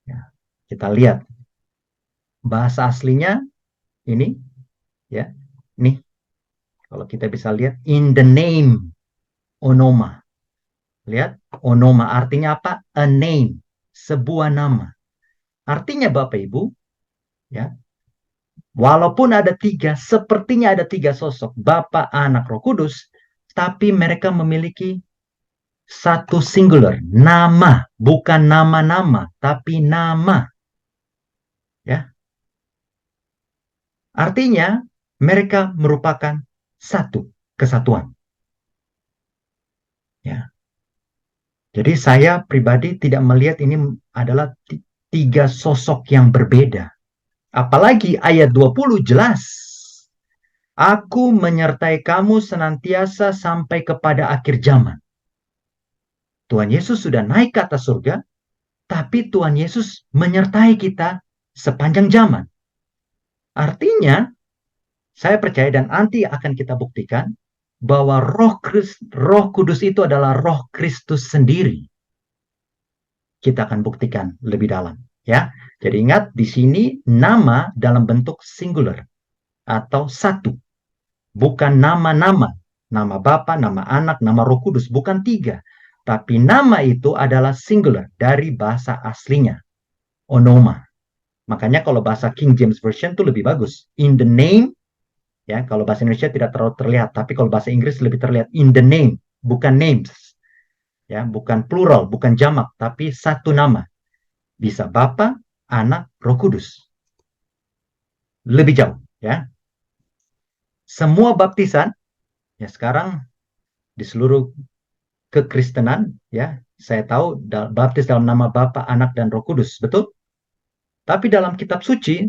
Ya, kita lihat bahasa aslinya ini ya. Nih, kalau kita bisa lihat in the name onoma. Lihat, onoma artinya apa? A name, sebuah nama. Artinya Bapak Ibu, ya, walaupun ada tiga, sepertinya ada tiga sosok, Bapa, Anak, Roh Kudus, tapi mereka memiliki satu singular, nama, bukan nama-nama, tapi nama. Ya, artinya mereka merupakan satu kesatuan. Ya, jadi saya pribadi tidak melihat ini adalah tiga sosok yang berbeda. Apalagi ayat 20 jelas. Aku menyertai kamu senantiasa sampai kepada akhir zaman. Tuhan Yesus sudah naik ke atas surga, tapi Tuhan Yesus menyertai kita sepanjang zaman. Artinya, saya percaya dan nanti akan kita buktikan bahwa Roh Kudus itu adalah Roh Kristus sendiri. Kita akan buktikan lebih dalam, ya. Jadi ingat di sini nama dalam bentuk singular atau satu, bukan nama-nama, nama Bapa, nama Anak, nama Roh Kudus, bukan tiga. Tapi nama itu adalah singular dari bahasa aslinya, onoma. Makanya kalau bahasa King James Version itu lebih bagus. In the name, ya, kalau bahasa Indonesia tidak terlalu terlihat, tapi kalau bahasa Inggris lebih terlihat in the name, bukan names. Ya, bukan plural, bukan jamak, tapi satu nama. Bisa Bapa, Anak, Roh Kudus. Lebih jauh, ya. Semua baptisan, ya sekarang di seluruh kekristenan, ya, saya tahu baptis dalam nama Bapa, Anak, dan Roh Kudus, betul? Tapi dalam kitab suci,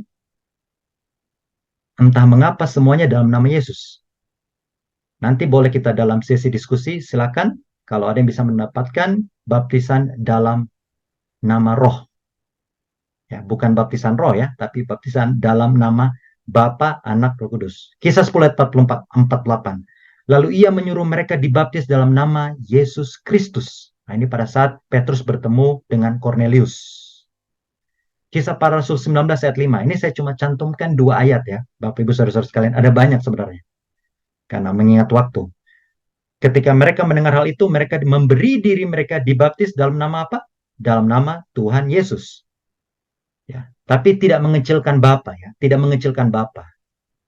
entah mengapa semuanya dalam nama Yesus. Nanti boleh kita dalam sesi diskusi, silakan kalau ada yang bisa mendapatkan baptisan dalam nama Roh. Ya, bukan baptisan roh ya, tapi baptisan dalam nama Bapa, Anak, Roh Kudus. Kisah 10 ayat 44, 48. Lalu ia menyuruh mereka dibaptis dalam nama Yesus Kristus. Nah, ini pada saat Petrus bertemu dengan Cornelius. Kisah para Rasul 19 ayat 5. Ini saya cuma cantumkan 2 ayat ya. Bapak Ibu Saudara-saudara sekalian, ada banyak sebenarnya. Karena mengingat waktu. Ketika mereka mendengar hal itu, mereka memberi diri mereka dibaptis dalam nama apa? Dalam nama Tuhan Yesus. Ya, tapi tidak mengecilkan Bapa ya, tidak mengecilkan Bapa.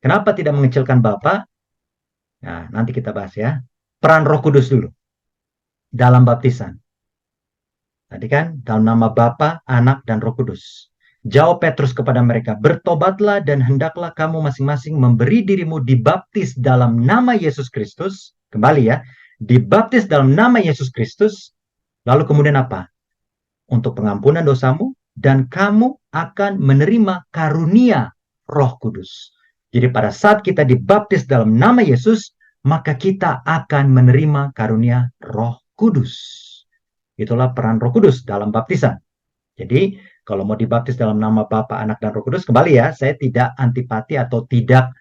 Kenapa tidak mengecilkan Bapa? Nah, nanti kita bahas ya. Peran Roh Kudus dulu dalam baptisan. Tadi kan dalam nama Bapa, Anak, dan Roh Kudus. Jawab Petrus kepada mereka, bertobatlah dan hendaklah kamu masing-masing memberi dirimu dibaptis dalam nama Yesus Kristus. Kembali ya, dibaptis dalam nama Yesus Kristus. Lalu kemudian apa? Untuk pengampunan dosamu, dan kamu akan menerima karunia Roh Kudus. Jadi pada saat kita dibaptis dalam nama Yesus, maka kita akan menerima karunia Roh Kudus. Itulah peran Roh Kudus dalam baptisan. Jadi kalau mau dibaptis dalam nama Bapa, Anak, dan Roh Kudus, kembali ya, saya tidak antipati atau tidak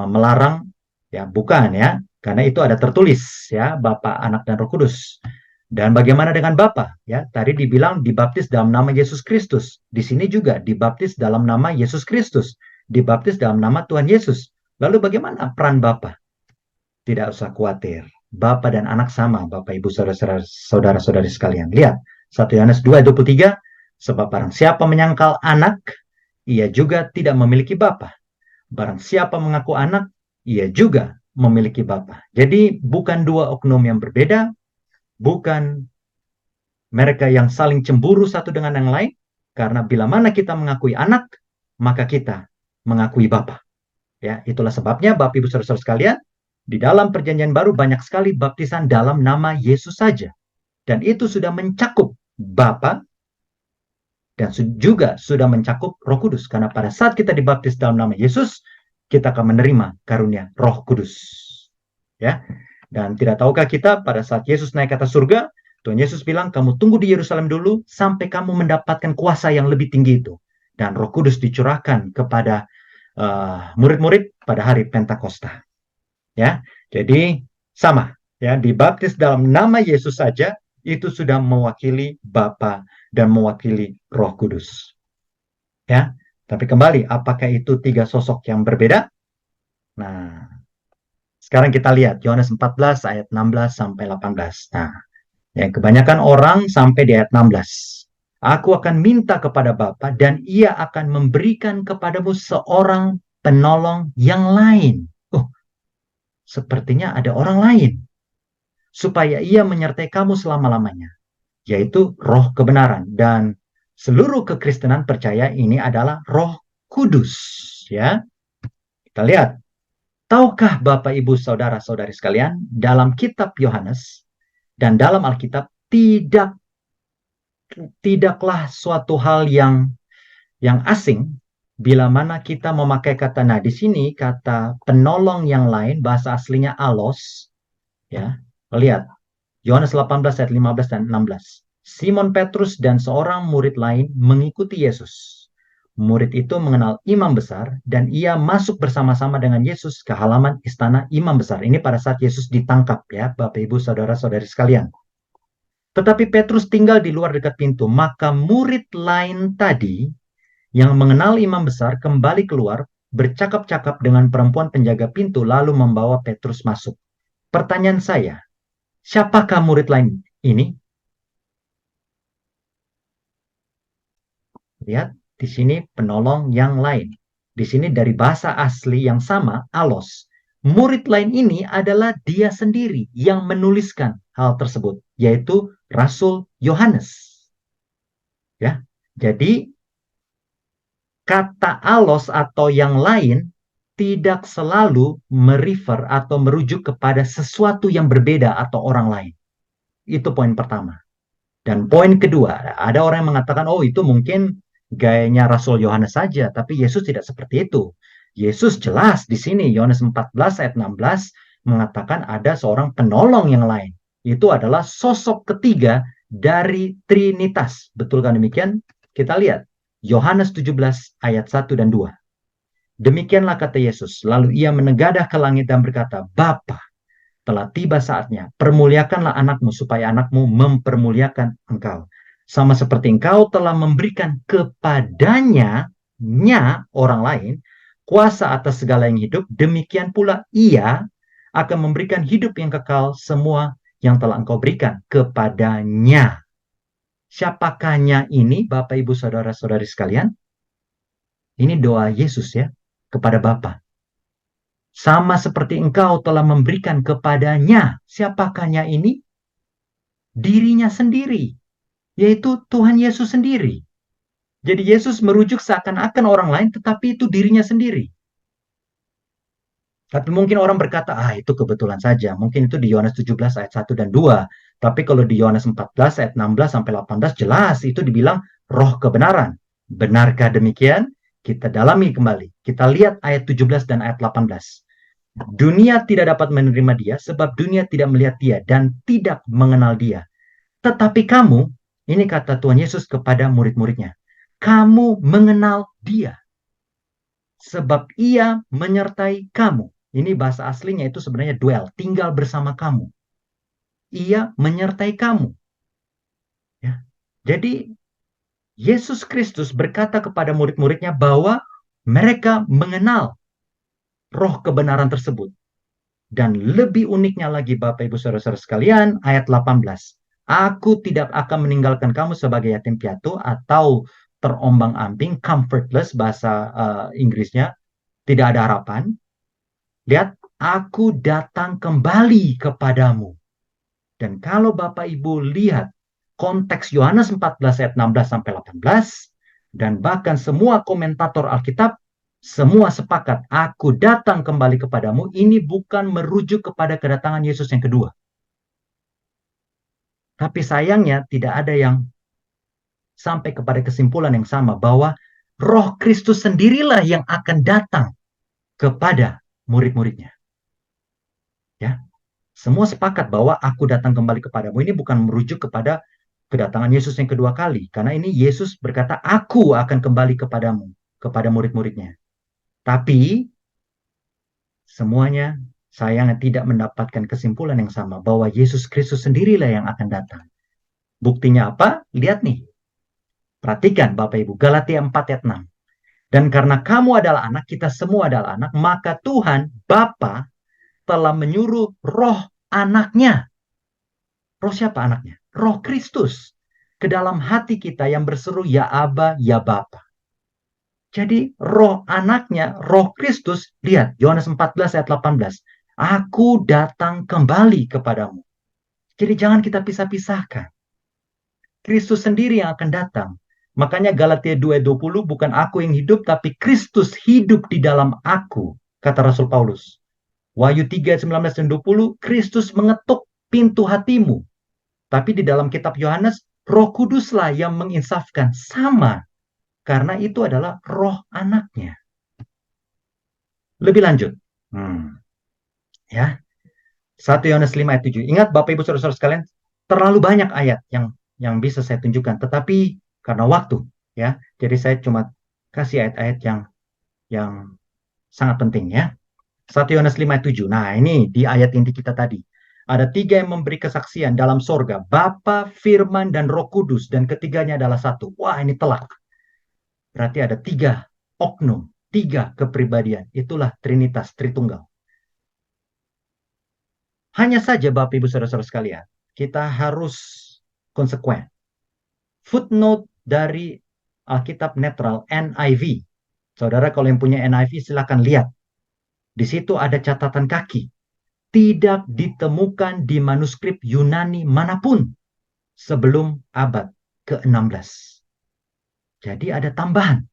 melarang, ya bukan ya, karena itu ada tertulis ya, Bapa, Anak, dan Roh Kudus. Dan bagaimana dengan Bapa? Ya, tadi dibilang dibaptis dalam nama Yesus Kristus. Di sini juga dibaptis dalam nama Yesus Kristus. Dibaptis dalam nama Tuhan Yesus. Lalu bagaimana peran Bapa? Tidak usah khawatir. Bapa dan Anak sama, Bapak Ibu saudara-saudari sekalian. Lihat, 1 Yohanes 2 ayat 23, sebab barang siapa menyangkal anak, ia juga tidak memiliki Bapa. Barang siapa mengaku anak, ia juga memiliki Bapa. Jadi bukan dua oknum yang berbeda, bukan mereka yang saling cemburu satu dengan yang lain, karena bila mana kita mengakui anak, maka kita mengakui Bapa. Ya, itulah sebabnya Bapak Ibu Saudara-saudara sekalian, di dalam perjanjian baru banyak sekali baptisan dalam nama Yesus saja. Dan itu sudah mencakup Bapa dan juga sudah mencakup Roh Kudus. Karena pada saat kita dibaptis dalam nama Yesus, kita akan menerima karunia Roh Kudus. Ya. Dan tidak tahukah kita pada saat Yesus naik ke atas surga, Tuhan Yesus bilang, kamu tunggu di Yerusalem dulu sampai kamu mendapatkan kuasa yang lebih tinggi itu. Dan Roh Kudus dicurahkan kepada murid-murid pada hari Pentakosta. Ya, jadi sama. Ya, dibaptis dalam nama Yesus saja itu sudah mewakili Bapa dan mewakili Roh Kudus. Ya, tapi kembali, apakah itu tiga sosok yang berbeda? Nah, sekarang kita lihat Yohanes 14 ayat 16 sampai 18. Nah, ya, kebanyakan orang sampai di ayat 16. Aku akan minta kepada Bapa dan ia akan memberikan kepadamu seorang penolong yang lain. Sepertinya ada orang lain. Supaya ia menyertai kamu selama-lamanya. Yaitu roh kebenaran. Dan seluruh kekristenan percaya ini adalah Roh Kudus. Ya, kita lihat. Tahukah Bapak, Ibu, Saudara-saudari sekalian, dalam kitab Yohanes dan dalam Alkitab tidaklah suatu hal yang asing bila mana kita memakai kata, nah di sini kata penolong yang lain, bahasa aslinya alos, ya. Lihat, Yohanes 18 ayat 15 dan 16. Simon Petrus dan seorang murid lain mengikuti Yesus. Murid itu mengenal imam besar dan ia masuk bersama-sama dengan Yesus ke halaman istana imam besar. Ini pada saat Yesus ditangkap, ya, Bapak, Ibu, Saudara-saudari sekalian. Tetapi Petrus tinggal di luar dekat pintu. Maka murid lain tadi yang mengenal imam besar kembali keluar, bercakap-cakap dengan perempuan penjaga pintu, lalu membawa Petrus masuk. Pertanyaan saya, siapakah murid lain ini? Lihat, di sini penolong yang lain. Di sini dari bahasa asli yang sama, alos. Murid lain ini adalah dia sendiri yang menuliskan hal tersebut, yaitu Rasul Yohanes. Ya, jadi kata alos atau yang lain tidak selalu merefer atau merujuk kepada sesuatu yang berbeda atau orang lain. Itu poin pertama. Dan poin kedua, ada orang yang mengatakan, oh itu mungkin gayanya Rasul Yohanes saja, tapi Yesus tidak seperti itu. Yesus jelas di sini, Yohanes 14 ayat 16, mengatakan ada seorang penolong yang lain. Itu adalah sosok ketiga dari Trinitas. Betul kan demikian? Kita lihat, Yohanes 17 ayat 1 dan 2. Demikianlah kata Yesus, lalu ia menegadah ke langit dan berkata, Bapa, telah tiba saatnya, permuliakanlah anakmu supaya anakmu mempermuliakan engkau. Sama seperti engkau telah memberikan kepadanya orang lain kuasa atas segala yang hidup, demikian pula ia akan memberikan hidup yang kekal semua yang telah engkau berikan kepadanya. Siapakahnya ini, Bapak, Ibu, Saudara-saudari sekalian? Ini doa Yesus, ya, kepada Bapa. Sama seperti engkau telah memberikan kepadanya. Siapakahnya ini? Dirinya sendiri, yaitu Tuhan Yesus sendiri. Jadi Yesus merujuk seakan-akan orang lain, tetapi itu dirinya sendiri. Tapi mungkin orang berkata, itu kebetulan saja. Mungkin itu di Yohanes 17 ayat 1 dan 2. Tapi kalau di Yohanes 14 ayat 16 sampai 18, jelas itu dibilang roh kebenaran. Benarkah demikian? Kita dalami kembali. Kita lihat ayat 17 dan ayat 18. Dunia tidak dapat menerima dia, sebab dunia tidak melihat dia dan tidak mengenal dia. Tetapi kamu, ini kata Tuhan Yesus kepada murid-muridnya, kamu mengenal dia, sebab ia menyertai kamu. Ini bahasa aslinya itu sebenarnya dwell, tinggal bersama kamu. Ia menyertai kamu. Ya. Jadi, Yesus Kristus berkata kepada murid-muridnya bahwa mereka mengenal roh kebenaran tersebut. Dan lebih uniknya lagi, Bapak, Ibu, Saudara-saudara sekalian, ayat 18. Aku tidak akan meninggalkan kamu sebagai yatim piatu atau terombang-ambing, comfortless bahasa Inggrisnya, tidak ada harapan. Lihat, aku datang kembali kepadamu. Dan kalau Bapak Ibu lihat konteks Yohanes 14 ayat 16 sampai 18, dan bahkan semua komentator Alkitab, semua sepakat, aku datang kembali kepadamu, ini bukan merujuk kepada kedatangan Yesus yang kedua. Tapi sayangnya tidak ada yang sampai kepada kesimpulan yang sama, bahwa Roh Kristus sendirilah yang akan datang kepada murid-muridnya. Ya. Semua sepakat bahwa aku datang kembali kepadamu. Ini bukan merujuk kepada kedatangan Yesus yang kedua kali. Karena ini Yesus berkata, aku akan kembali kepadamu, kepada murid-muridnya. Tapi semuanya sayangnya tidak mendapatkan kesimpulan yang sama, bahwa Yesus Kristus sendirilah yang akan datang. Buktinya apa? Lihat nih. Perhatikan Bapak Ibu, Galatia 4 ayat 6. Dan karena kamu adalah anak, kita semua adalah anak, maka Tuhan, Bapa, telah menyuruh roh anaknya. Roh siapa anaknya? Roh Kristus. Ke dalam hati kita yang berseru, ya Aba, ya Bapa. Jadi roh anaknya, roh Kristus, lihat Yohanes 14 ayat 18. Aku datang kembali kepadamu. Jadi jangan kita pisah-pisahkan. Kristus sendiri yang akan datang. Makanya Galatia 2:20, bukan aku yang hidup, tapi Kristus hidup di dalam aku, kata Rasul Paulus. Wahyu 3:19 dan 20, Kristus mengetuk pintu hatimu. Tapi di dalam kitab Yohanes, Roh Kuduslah yang menginsafkan. Sama, karena itu adalah roh anaknya. Lebih lanjut. Ya, 1 Yohanes 5 ayat 7. Ingat Bapak Ibu Saudara-saudara sekalian, terlalu banyak ayat yang bisa saya tunjukkan, tetapi karena waktu, ya, jadi saya cuma kasih ayat-ayat yang sangat penting, ya. 1 Yohanes 5 ayat 7. Nah, ini di ayat inti kita tadi. Ada 3 yang memberi kesaksian dalam sorga, Bapa, Firman, dan Roh Kudus, dan ketiganya adalah satu. Wah, ini telak. Berarti ada 3 oknum, 3 kepribadian. Itulah Trinitas, Tritunggal. Hanya saja Bapak Ibu Saudara-saudara sekalian, kita harus konsekuen. Footnote dari Alkitab Netral NIV. Saudara kalau yang punya NIV silakan lihat. Di situ ada catatan kaki. Tidak ditemukan di manuskrip Yunani manapun sebelum abad ke-16. Jadi ada tambahan.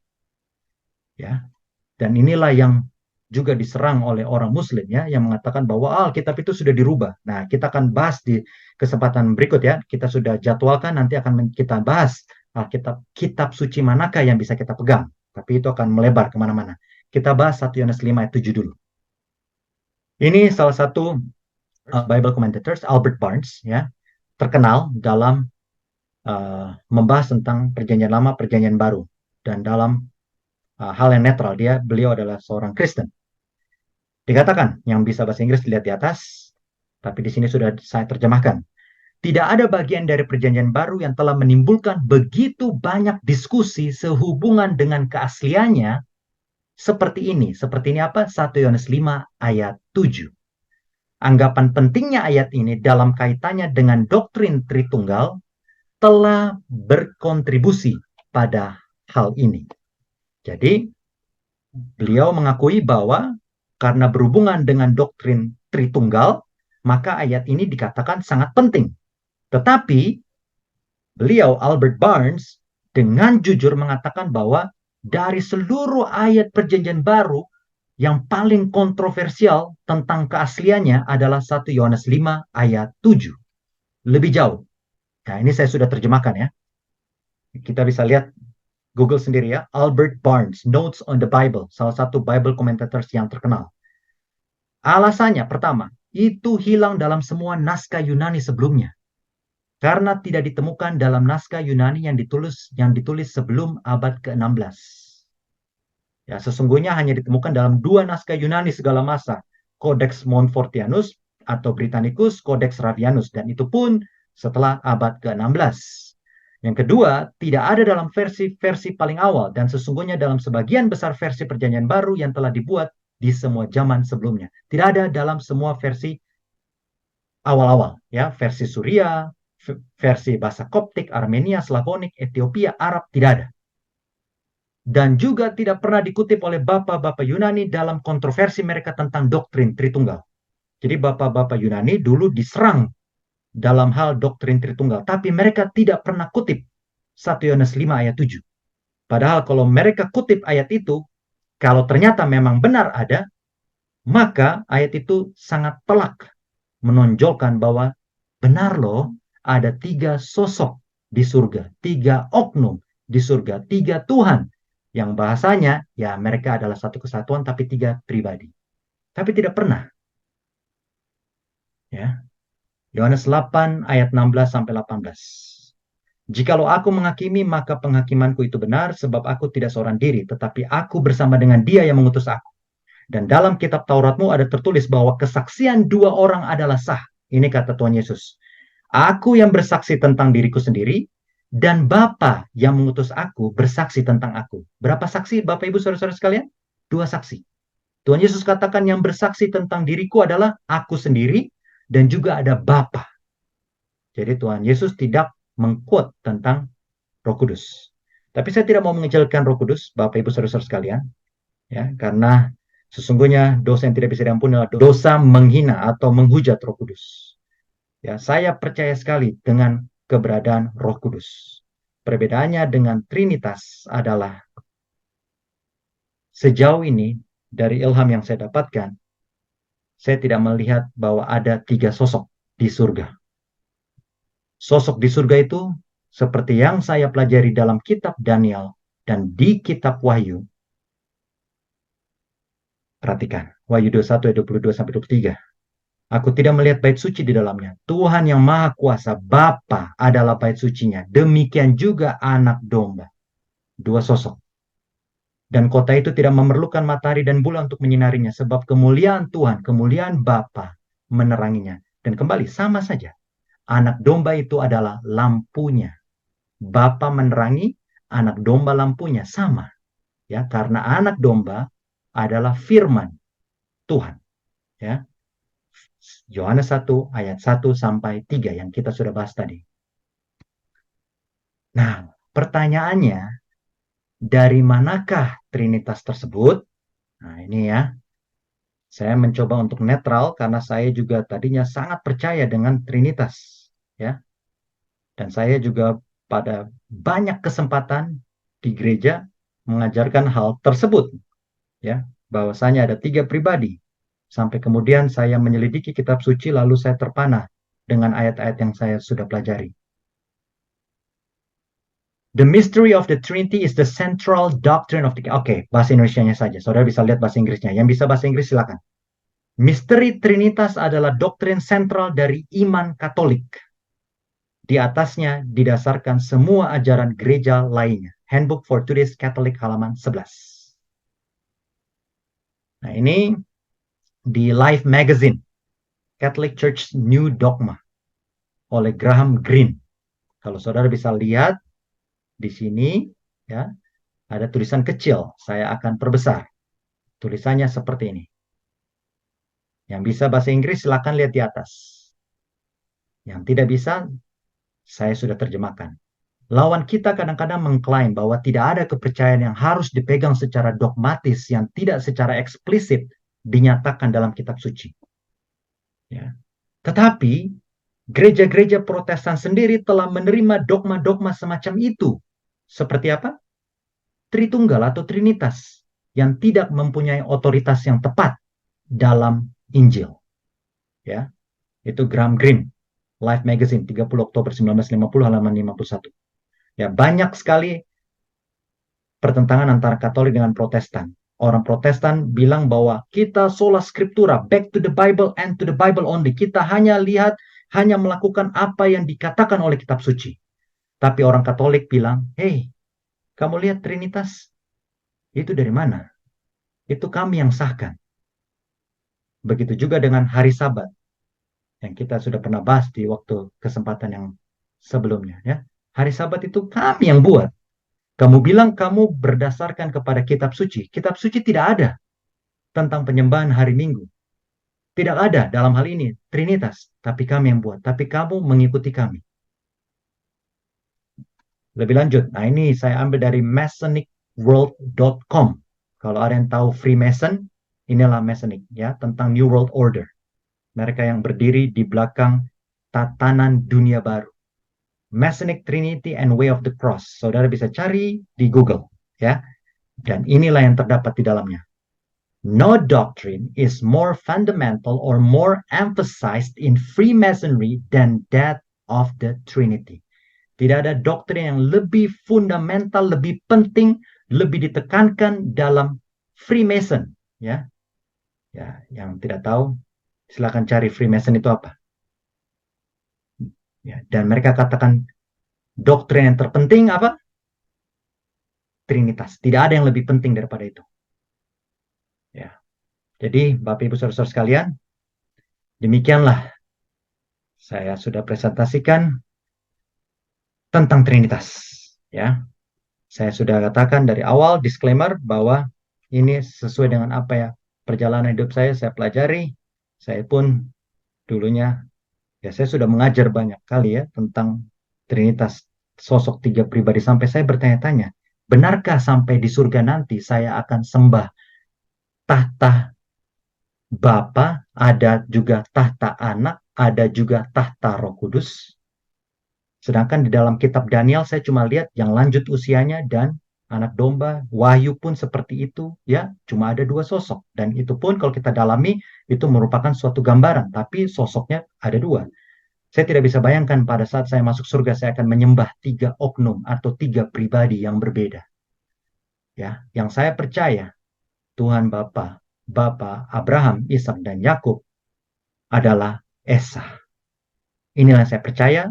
Ya. Dan inilah yang juga diserang oleh orang Muslim, ya, yang mengatakan bahwa Alkitab itu sudah dirubah. Nah, kita akan bahas di kesempatan berikut, ya. Kita sudah jadwalkan, nanti akan kita bahas Alkitab, kitab suci manakah yang bisa kita pegang. Tapi itu akan melebar kemana-mana. Kita bahas 1 Yohanes 5 ayat 7 dulu. Ini salah satu Bible commentators, Albert Barnes, ya, terkenal dalam membahas tentang Perjanjian Lama, Perjanjian Baru, dan dalam hal yang netral. Beliau adalah seorang Kristen. Dikatakan, yang bisa bahasa Inggris dilihat di atas, tapi di sini sudah saya terjemahkan. Tidak ada bagian dari Perjanjian Baru yang telah menimbulkan begitu banyak diskusi sehubungan dengan keasliannya seperti ini. Seperti ini apa? 1 Yohanes 5 ayat 7. Anggapan pentingnya ayat ini dalam kaitannya dengan doktrin Tritunggal telah berkontribusi pada hal ini. Jadi, beliau mengakui bahwa karena berhubungan dengan doktrin Tritunggal, maka ayat ini dikatakan sangat penting. Tetapi, beliau, Albert Barnes, dengan jujur mengatakan bahwa dari seluruh ayat Perjanjian Baru, yang paling kontroversial tentang keasliannya adalah 1 Yohanes 5 ayat 7. Lebih jauh. Nah, ini saya sudah terjemahkan, ya. Kita bisa lihat Google sendiri, ya. Albert Barnes, Notes on the Bible, salah satu Bible commentators yang terkenal. Alasannya, pertama, itu hilang dalam semua naskah Yunani sebelumnya. Karena tidak ditemukan dalam naskah Yunani yang ditulis sebelum abad ke-16. Ya, sesungguhnya hanya ditemukan dalam 2 naskah Yunani segala masa, Codex Montfortianus atau Britannicus, Codex Ravianus, dan itu pun setelah abad ke-16. Yang kedua, tidak ada dalam versi-versi paling awal, dan sesungguhnya dalam sebagian besar versi Perjanjian Baru yang telah dibuat di semua zaman sebelumnya. Tidak ada dalam semua versi awal-awal, ya, versi Suria, versi bahasa Koptik, Armenia, Slavonik, Ethiopia, Arab, tidak ada. Dan juga tidak pernah dikutip oleh bapak-bapak Yunani dalam kontroversi mereka tentang doktrin Tritunggal. Jadi bapak-bapak Yunani dulu diserang dalam hal doktrin Tritunggal, tapi mereka tidak pernah kutip 1 Yohanes 5 ayat 7. Padahal kalau mereka kutip ayat itu, kalau ternyata memang benar ada, maka ayat itu sangat telak menonjolkan bahwa benar loh, ada 3 sosok di surga, 3 oknum di surga, 3 Tuhan, yang bahasanya ya mereka adalah satu kesatuan tapi 3 pribadi. Tapi tidak pernah. Ya. Yohanes 8 ayat 16 sampai 18. Jikalau aku menghakimi, maka penghakimanku itu benar, sebab aku tidak seorang diri, tetapi aku bersama dengan Dia yang mengutus aku. Dan dalam kitab Tauratmu ada tertulis bahwa kesaksian dua orang adalah sah. Ini kata Tuhan Yesus. Aku yang bersaksi tentang diriku sendiri, dan Bapa yang mengutus aku bersaksi tentang aku. Berapa saksi Bapak Ibu Saudara-saudara sekalian? Dua saksi. Tuhan Yesus katakan yang bersaksi tentang diriku adalah aku sendiri, dan juga ada Bapa. Jadi Tuhan Yesus tidak mengquote tentang Roh Kudus. Tapi saya tidak mau mengecilkan Roh Kudus, Bapak Ibu Saudara-saudara sekalian, ya, karena sesungguhnya dosa yang tidak bisa diampuni adalah dosa menghina atau menghujat Roh Kudus. Ya, saya percaya sekali dengan keberadaan Roh Kudus. Perbedaannya dengan Trinitas adalah sejauh ini dari ilham yang saya dapatkan, saya tidak melihat bahwa ada tiga sosok di surga. Sosok di surga itu seperti yang saya pelajari dalam kitab Daniel dan di kitab Wahyu. Perhatikan, Wahyu 21 ayat 22 sampai 23. Aku tidak melihat bait suci di dalamnya. Tuhan yang Maha Kuasa, Bapa adalah bait sucinya. Demikian juga anak domba. Dua sosok. Dan kota itu tidak memerlukan matahari dan bulan untuk menyinarinya. Sebab kemuliaan Tuhan, kemuliaan Bapa meneranginya. Dan kembali, sama saja. Anak domba itu adalah lampunya. Bapa menerangi, anak domba lampunya. Sama. Ya, karena anak domba adalah firman Tuhan. Ya. Yohanes 1 ayat 1 sampai 3 yang kita sudah bahas tadi. Nah, pertanyaannya, dari manakah Trinitas tersebut? Nah, ini ya. Saya mencoba untuk netral karena saya juga tadinya sangat percaya dengan Trinitas, ya. Dan saya juga pada banyak kesempatan di gereja mengajarkan hal tersebut, ya. Bahwasanya ada tiga pribadi. Sampai kemudian saya menyelidiki kitab suci lalu saya terpana dengan ayat-ayat yang saya sudah pelajari. The mystery of the Trinity is the central doctrine of the... Oke, bahasa Indonesianya saja. Saudara bisa lihat bahasa Inggrisnya. Yang bisa bahasa Inggris silakan. Misteri Trinitas adalah doktrin sentral dari iman Katolik. Di atasnya didasarkan semua ajaran gereja lainnya. Handbook for Today's Catholic halaman 11. Nah, ini di Life Magazine, Catholic Church New Dogma oleh Graham Greene. Kalau saudara bisa lihat di sini, ya, ada tulisan kecil. Saya akan perbesar. Tulisannya seperti ini. Yang bisa bahasa Inggris silakan lihat di atas. Yang tidak bisa, saya sudah terjemahkan. Lawan kita kadang-kadang mengklaim bahwa tidak ada kepercayaan yang harus dipegang secara dogmatis yang tidak secara eksplisit dinyatakan dalam kitab suci. Ya. Tetapi gereja-gereja Protestan sendiri telah menerima dogma-dogma semacam itu. Seperti apa? Tritunggal atau Trinitas yang tidak mempunyai otoritas yang tepat dalam Injil. Ya, itu Graham Greene, Life Magazine, 30 Oktober 1950, halaman 51. Ya, banyak sekali pertentangan antara Katolik dengan Protestan. Orang Protestan bilang bahwa kita sola scriptura, back to the Bible and to the Bible only. Kita hanya melakukan apa yang dikatakan oleh kitab suci. Tapi orang Katolik bilang, hey, kamu lihat Trinitas? Itu dari mana? Itu kami yang sahkan. Begitu juga dengan hari Sabat yang kita sudah pernah bahas di waktu kesempatan yang sebelumnya, ya. Hari Sabat itu kami yang buat. Kamu bilang kamu berdasarkan kepada kitab suci. Kitab suci tidak ada tentang penyembahan hari Minggu. Tidak ada dalam hal ini Trinitas, tapi kami yang buat. Tapi kamu mengikuti kami. Lebih lanjut, nah ini saya ambil dari masonicworld.com. Kalau ada yang tahu Freemason, inilah Masonic, ya, tentang New World Order. Mereka yang berdiri di belakang tatanan dunia baru. Masonic Trinity and Way of the Cross. Saudara bisa cari di Google, ya. Dan inilah yang terdapat di dalamnya. No doctrine is more fundamental or more emphasized in Freemasonry than that of the Trinity. Tidak ada doktrin yang lebih fundamental, lebih penting, lebih ditekankan dalam Freemason, ya. Ya, yang tidak tahu, silakan cari Freemason itu apa. Ya, dan mereka katakan doktrin yang terpenting apa? Trinitas. Tidak ada yang lebih penting daripada itu. Ya. Jadi, Bapak Ibu Saudara-saudara sekalian, demikianlah saya sudah presentasikan tentang Trinitas. Ya, saya sudah katakan dari awal disclaimer bahwa ini sesuai dengan apa ya perjalanan hidup saya pelajari. Saya pun dulunya ya saya sudah mengajar banyak kali ya tentang Trinitas, sosok tiga pribadi sampai saya bertanya-tanya, benarkah sampai di surga nanti saya akan sembah tahta Bapa, ada juga tahta Anak, ada juga tahta Roh Kudus? Sedangkan di dalam kitab Daniel saya cuma lihat yang lanjut usianya dan anak domba, Wahyu pun seperti itu, ya, cuma ada dua sosok. Dan itu pun kalau kita dalami, itu merupakan suatu gambaran, tapi sosoknya ada dua. Saya tidak bisa bayangkan pada saat saya masuk surga, saya akan menyembah tiga oknum atau tiga pribadi yang berbeda. Ya, yang saya percaya, Tuhan Bapa, Bapa Abraham, Ishak, dan Yakub adalah Esa. Inilah yang saya percaya.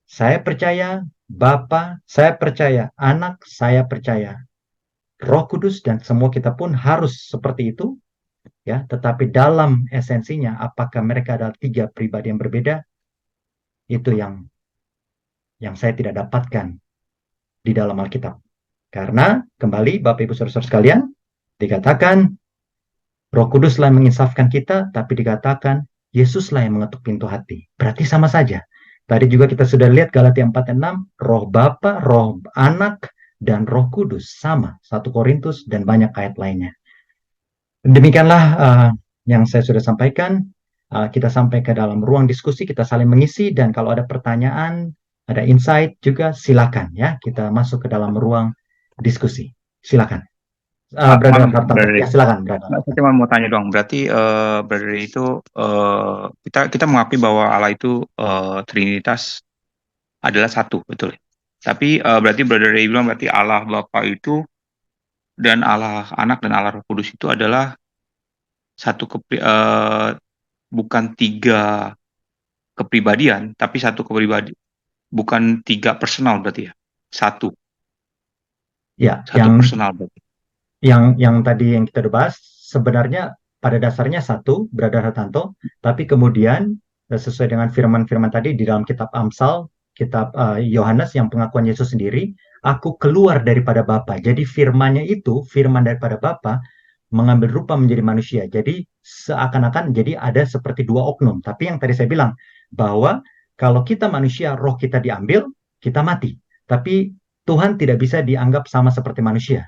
Saya percaya Bapa, saya percaya Anak, saya percaya Roh Kudus, dan semua kita pun harus seperti itu, ya. Tetapi dalam esensinya, apakah mereka adalah tiga pribadi yang berbeda? Itu yang saya tidak dapatkan di dalam Alkitab. Karena kembali Bapak Ibu Saudara-saudara sekalian, dikatakan Roh Kuduslah yang menginsafkan kita, tapi dikatakan Yesuslah yang mengetuk pintu hati. Berarti sama saja. Tadi juga kita sudah lihat Galatia 4 dan 6, Roh Bapa, Roh Anak, dan Roh Kudus sama. 1 Korintus dan banyak ayat lainnya. Demikianlah yang saya sudah sampaikan. Kita sampai ke dalam ruang diskusi, kita saling mengisi, dan kalau ada pertanyaan, ada insight juga, silakan ya. Kita masuk ke dalam ruang diskusi. Silakan. Brother Malam, Hartanto. Brother. Ya, silakan, Brother. Saya cuma mau tanya doang. Berarti, Brother itu kita mengakui bahwa Allah itu Trinitas adalah satu, betul ya? Tapi berarti Brother Ray bilang berarti Allah Bapa itu dan Allah Anak dan Allah Roh Kudus itu adalah satu bukan tiga kepribadian, tapi satu kepribadi, bukan tiga personal berarti ya, satu Ya, satu personal berarti. yang tadi yang kita udah bahas sebenarnya pada dasarnya satu, Brother Hartanto, tapi kemudian sesuai dengan firman-firman tadi di dalam kitab Amsal, kitab Yohanes yang pengakuan Yesus sendiri, aku keluar daripada Bapa. Jadi firmannya itu, firman daripada Bapa mengambil rupa menjadi manusia. Jadi seakan-akan jadi ada seperti dua oknum. Tapi yang tadi saya bilang bahwa kalau kita manusia, roh kita diambil, kita mati. Tapi Tuhan tidak bisa dianggap sama seperti manusia.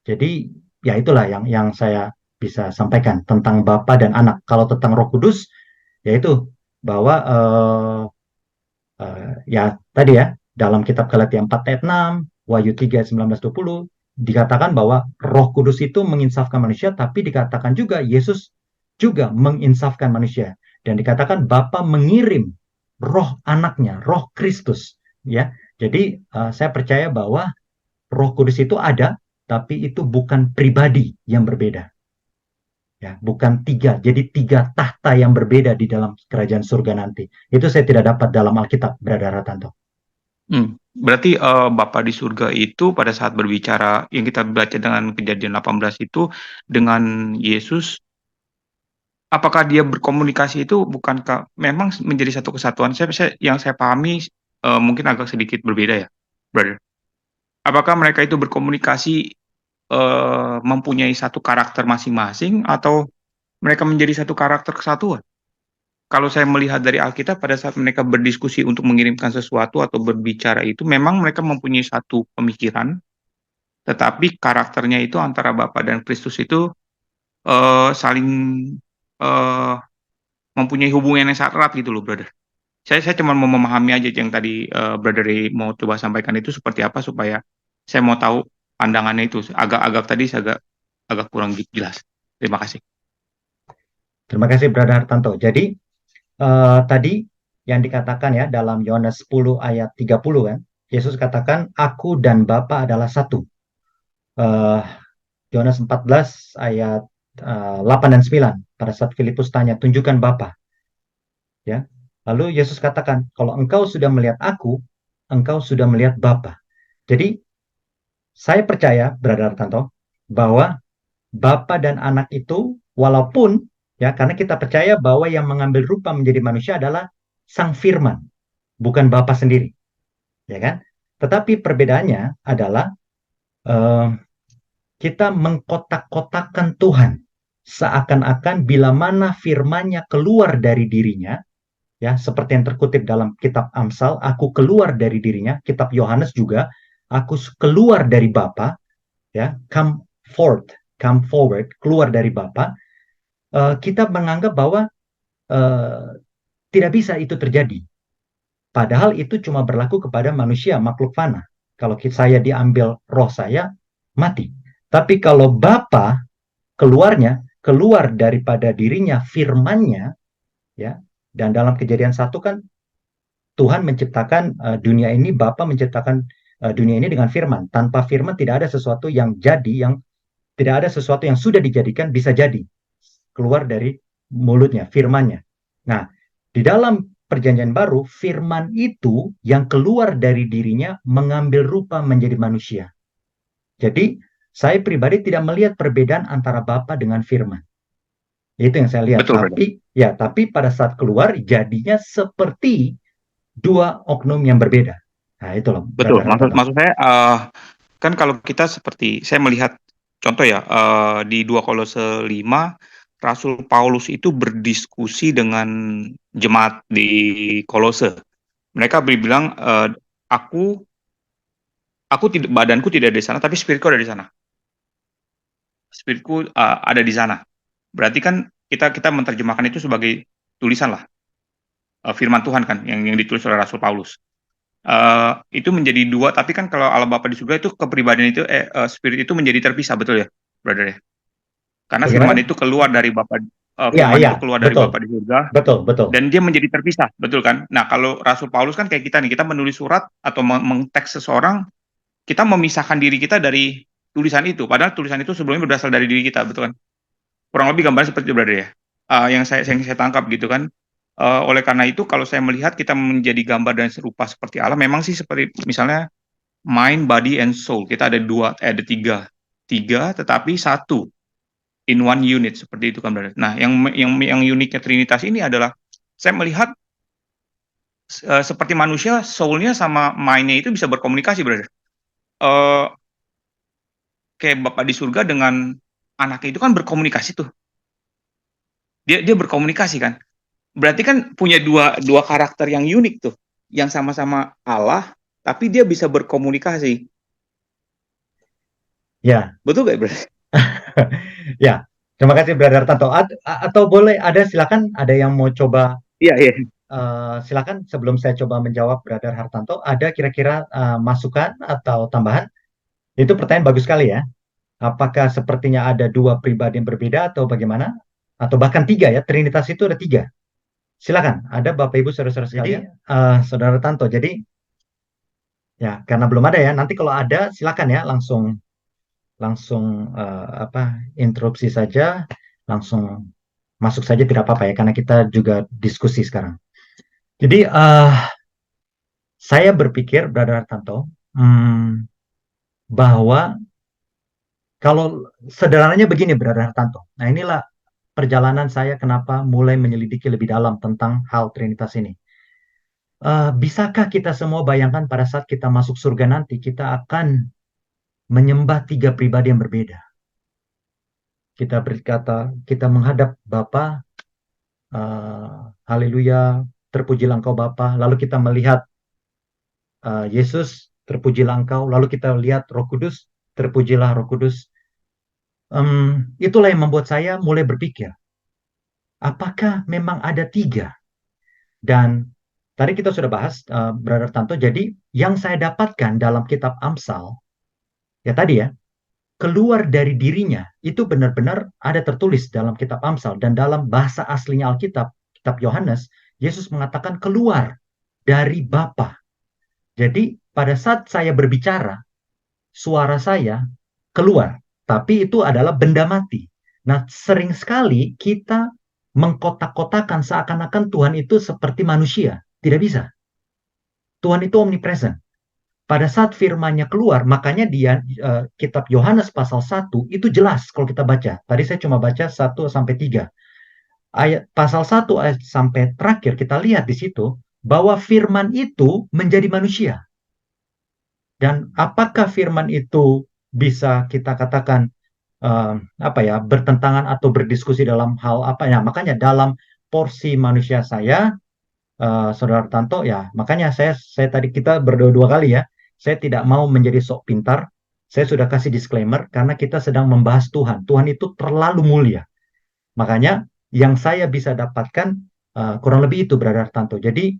Jadi ya itulah yang saya bisa sampaikan tentang Bapa dan Anak. Kalau tentang Roh Kudus, yaitu bahwa ya tadi ya dalam kitab Galatia 4 ayat 6, Wahyu 3 ayat 19-20 dikatakan bahwa Roh Kudus itu menginsafkan manusia, tapi dikatakan juga Yesus juga menginsafkan manusia, dan dikatakan Bapa mengirim Roh Anaknya, Roh Kristus, ya. Jadi saya percaya bahwa Roh Kudus itu ada, tapi itu bukan pribadi yang berbeda. Ya, bukan tiga. Jadi tiga tahta yang berbeda di dalam kerajaan surga nanti. Itu saya tidak dapat dalam Alkitab, Brother Ratanto. Berarti Bapa di surga itu pada saat berbicara yang kita baca dengan Kejadian 18 itu dengan Yesus, apakah dia berkomunikasi itu bukankah memang menjadi satu kesatuan? Yang saya pahami mungkin agak sedikit berbeda ya, brother. Apakah mereka itu berkomunikasi mempunyai satu karakter masing-masing atau mereka menjadi satu karakter kesatuan? Kalau saya melihat dari Alkitab pada saat mereka berdiskusi untuk mengirimkan sesuatu atau berbicara itu memang mereka mempunyai satu pemikiran, tetapi karakternya itu antara Bapa dan Kristus itu saling eh, mempunyai hubungan yang sangat erat gitu loh, brother. Saya cuma mau memahami aja yang tadi brother Ray mau coba sampaikan itu seperti apa supaya saya mau tahu pandangannya itu. Agak-agak tadi saya agak kurang jelas. Terima kasih. Terima kasih, Brother Hartanto. Jadi, tadi yang dikatakan ya dalam Yohanes 10 ayat 30 kan, Yesus katakan, Aku dan Bapa adalah satu. Eh, Yohanes 14 ayat 8 dan 9, pada saat Filipus tanya, tunjukkan Bapa. Ya. Lalu Yesus katakan, kalau engkau sudah melihat aku, engkau sudah melihat Bapa. Jadi saya percaya, Brother Tanto, bahwa Bapa dan Anak itu, walaupun ya, karena kita percaya bahwa yang mengambil rupa menjadi manusia adalah Sang Firman, bukan Bapa sendiri, ya kan? Tetapi perbedaannya adalah eh, kita mengkotak-kotakkan Tuhan, seakan-akan bila mana firman-Nya keluar dari dirinya, ya seperti yang terkutip dalam kitab Amsal, aku keluar dari dirinya, kitab Yohanes juga, aku keluar dari Bapa, ya, come forward, keluar dari Bapa. Kita menganggap bahwa eh, tidak bisa itu terjadi. Padahal itu cuma berlaku kepada manusia, makhluk fana. Kalau saya diambil roh saya, mati. Tapi kalau Bapa keluar daripada dirinya firman-Nya, ya. Dan dalam Kejadian 1 kan Tuhan menciptakan dunia ini, Bapa menciptakan dunia ini dengan firman. Tanpa firman tidak ada sesuatu yang jadi, yang tidak ada sesuatu yang sudah dijadikan bisa jadi. Keluar dari mulutnya, firmannya. Nah, di dalam perjanjian baru, firman itu yang keluar dari dirinya mengambil rupa menjadi manusia. Jadi, saya pribadi tidak melihat perbedaan antara Bapa dengan firman. Itu yang saya lihat. Betul, brother. Tapi pada saat keluar jadinya seperti dua oknum yang berbeda. Nah, itu loh, Betul. Brother Maksud Hartanto. maksud saya kan kalau kita seperti saya melihat contoh ya di 2 Kolose 5 Rasul Paulus itu berdiskusi dengan jemaat di Kolose. Mereka bilang aku tidak badanku tidak ada di sana tapi spiritku ada di sana. Spiritku ada di sana. Berarti kan kita menerjemahkan itu sebagai tulisan lah, firman Tuhan kan yang ditulis oleh Rasul Paulus. Itu menjadi dua, tapi kan kalau Allah Bapa di surga itu kepribadian itu spirit itu menjadi terpisah, betul ya, brother ya? Karena firman Bagaimana? itu keluar dari Bapa, Ya, firman ya, itu keluar dari betul, Bapa di surga betul, betul. dan dia menjadi terpisah, betul kan? Nah, kalau Rasul Paulus kan kayak kita nih, kita menulis surat atau mengteks seseorang, kita memisahkan diri kita dari tulisan itu, padahal tulisan itu sebelumnya berasal dari diri kita, betul kan? Kurang lebih gambarnya seperti itu, brother ya. Yang saya tangkap gitu kan. Oleh karena itu, kalau saya melihat kita menjadi gambar dan serupa seperti Allah, memang sih seperti misalnya mind, body, and soul. Kita ada ada tiga, tetapi satu in one unit seperti itu kan, brother. Nah, yang uniknya Trinitas ini adalah saya melihat seperti manusia, soul-nya sama mind-nya itu bisa berkomunikasi, brother. Eh, Kayak Bapak di surga dengan anaknya itu kan berkomunikasi tuh. Dia berkomunikasi kan. Berarti kan punya dua karakter yang unik tuh, yang sama-sama Allah, tapi dia bisa berkomunikasi. Ya, Betul gak, bro? ya. Terima kasih, Brother Tanto. Atau boleh ada, silakan ada yang mau coba, Iya, iya. silakan sebelum saya coba menjawab, Brother Hartanto, ada kira-kira masukan atau tambahan? Itu pertanyaan bagus sekali ya. Apakah sepertinya ada dua pribadi yang berbeda atau bagaimana? Atau bahkan tiga ya, Trinitas itu ada tiga. Silakan, ada Bapak Ibu saudara-saudara sekalian. Saudara Tanto, jadi ya karena belum ada ya, nanti kalau ada silakan ya langsung langsung apa interupsi saja, langsung masuk saja tidak apa-apa ya karena kita juga diskusi sekarang. Jadi saya berpikir, Brother Tanto, bahwa kalau sederhananya begini, Brother Tanto. Nah, inilah perjalanan saya kenapa mulai menyelidiki lebih dalam tentang hal Trinitas ini. Bisakah kita semua bayangkan pada saat kita masuk surga nanti, kita akan menyembah tiga pribadi yang berbeda. Kita berkata, kita menghadap Bapa, haleluya, terpujilah engkau Bapa. Lalu kita melihat Yesus, terpujilah engkau. Lalu kita lihat Roh Kudus, terpujilah Roh Kudus. Itulah yang membuat saya mulai berpikir, apakah memang ada tiga? Dan tadi kita sudah bahas, Brother Tanto, jadi yang saya dapatkan dalam kitab Amsal, ya tadi ya, keluar dari dirinya, itu benar-benar ada tertulis dalam kitab Amsal. Dan dalam bahasa aslinya Alkitab, kitab Yohanes, Yesus mengatakan keluar dari Bapa. Jadi pada saat saya berbicara, suara saya keluar. Tapi itu adalah benda mati. Nah, sering sekali kita mengkotak-kotakan seakan-akan Tuhan itu seperti manusia. Tidak bisa. Tuhan itu omnipresent. Pada saat firman-Nya keluar, makanya dia kitab Yohanes pasal 1 itu jelas kalau kita baca. Tadi saya cuma baca 1 sampai 3. Ayat pasal 1 ayat sampai terakhir kita lihat di situ bahwa firman itu menjadi manusia. Dan apakah firman itu bisa kita katakan bertentangan atau berdiskusi dalam hal apa ya? Makanya dalam porsi manusia saya, Saudara Tanto, ya makanya saya tadi kita berdua dua kali ya. Saya tidak mau menjadi sok pintar. Saya sudah kasih disclaimer karena kita sedang membahas Tuhan. Tuhan itu terlalu mulia. Makanya yang saya bisa dapatkan kurang lebih itu, Brother Tanto. Jadi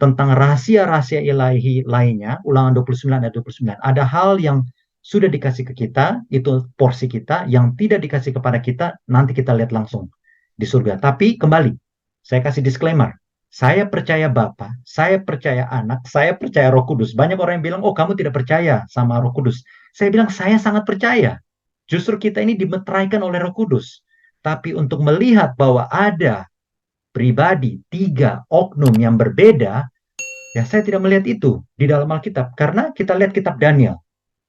tentang rahasia-rahasia ilahi lainnya, Ulangan 29 ayat 29, ada hal yang sudah dikasih ke kita, itu porsi kita, yang tidak dikasih kepada kita, nanti kita lihat langsung di surga. Tapi kembali, saya kasih disclaimer. Saya percaya Bapa, saya percaya Anak, saya percaya Roh Kudus. Banyak orang yang bilang, oh kamu tidak percaya sama Roh Kudus. Saya bilang, saya sangat percaya. Justru kita ini dimeteraikan oleh Roh Kudus. Tapi untuk melihat bahwa ada pribadi, 3 oknum yang berbeda, ya saya tidak melihat itu di dalam Alkitab. Karena kita lihat kitab Daniel.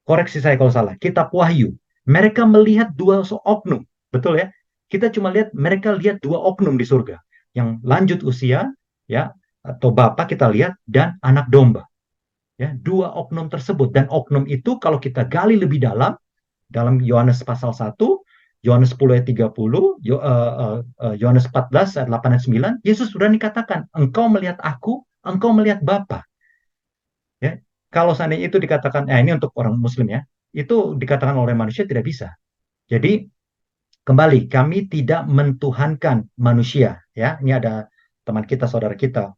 Koreksi saya kalau salah. Kitab Wahyu. Mereka melihat 2 oknum. Betul ya? Kita cuma lihat, mereka lihat 2 oknum di surga. Yang lanjut usia, ya, atau Bapa kita lihat, dan anak domba. Ya, 2 oknum tersebut. Dan oknum itu kalau kita gali lebih dalam Yohanes pasal 1, Yohanes 10 ayat 30, Yohanes 14 ayat 8 dan 9, Yesus sudah dikatakan, engkau melihat aku, engkau melihat Bapa. Ya, kalau seandainya itu dikatakan, ini untuk orang Muslim ya, itu dikatakan oleh manusia tidak bisa. Jadi kembali, kami tidak mentuhankan manusia. Ya, ini ada teman kita, saudara kita,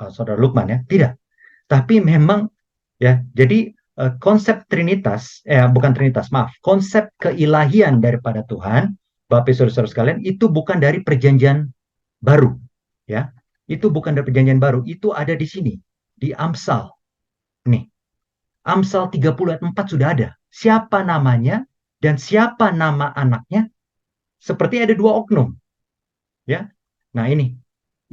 saudara Lukman ya, tidak. Tapi memang ya, jadi konsep Trinitas, bukan Trinitas, maaf, konsep keilahian daripada Tuhan, Bapak Saudara-saudara sekalian, itu bukan dari perjanjian baru, ya, itu bukan dari perjanjian baru, itu ada di sini, di Amsal, nih, Amsal 30 ayat 4 sudah ada, siapa namanya dan siapa nama anaknya, seperti ada 2 oknum, ya, nah ini,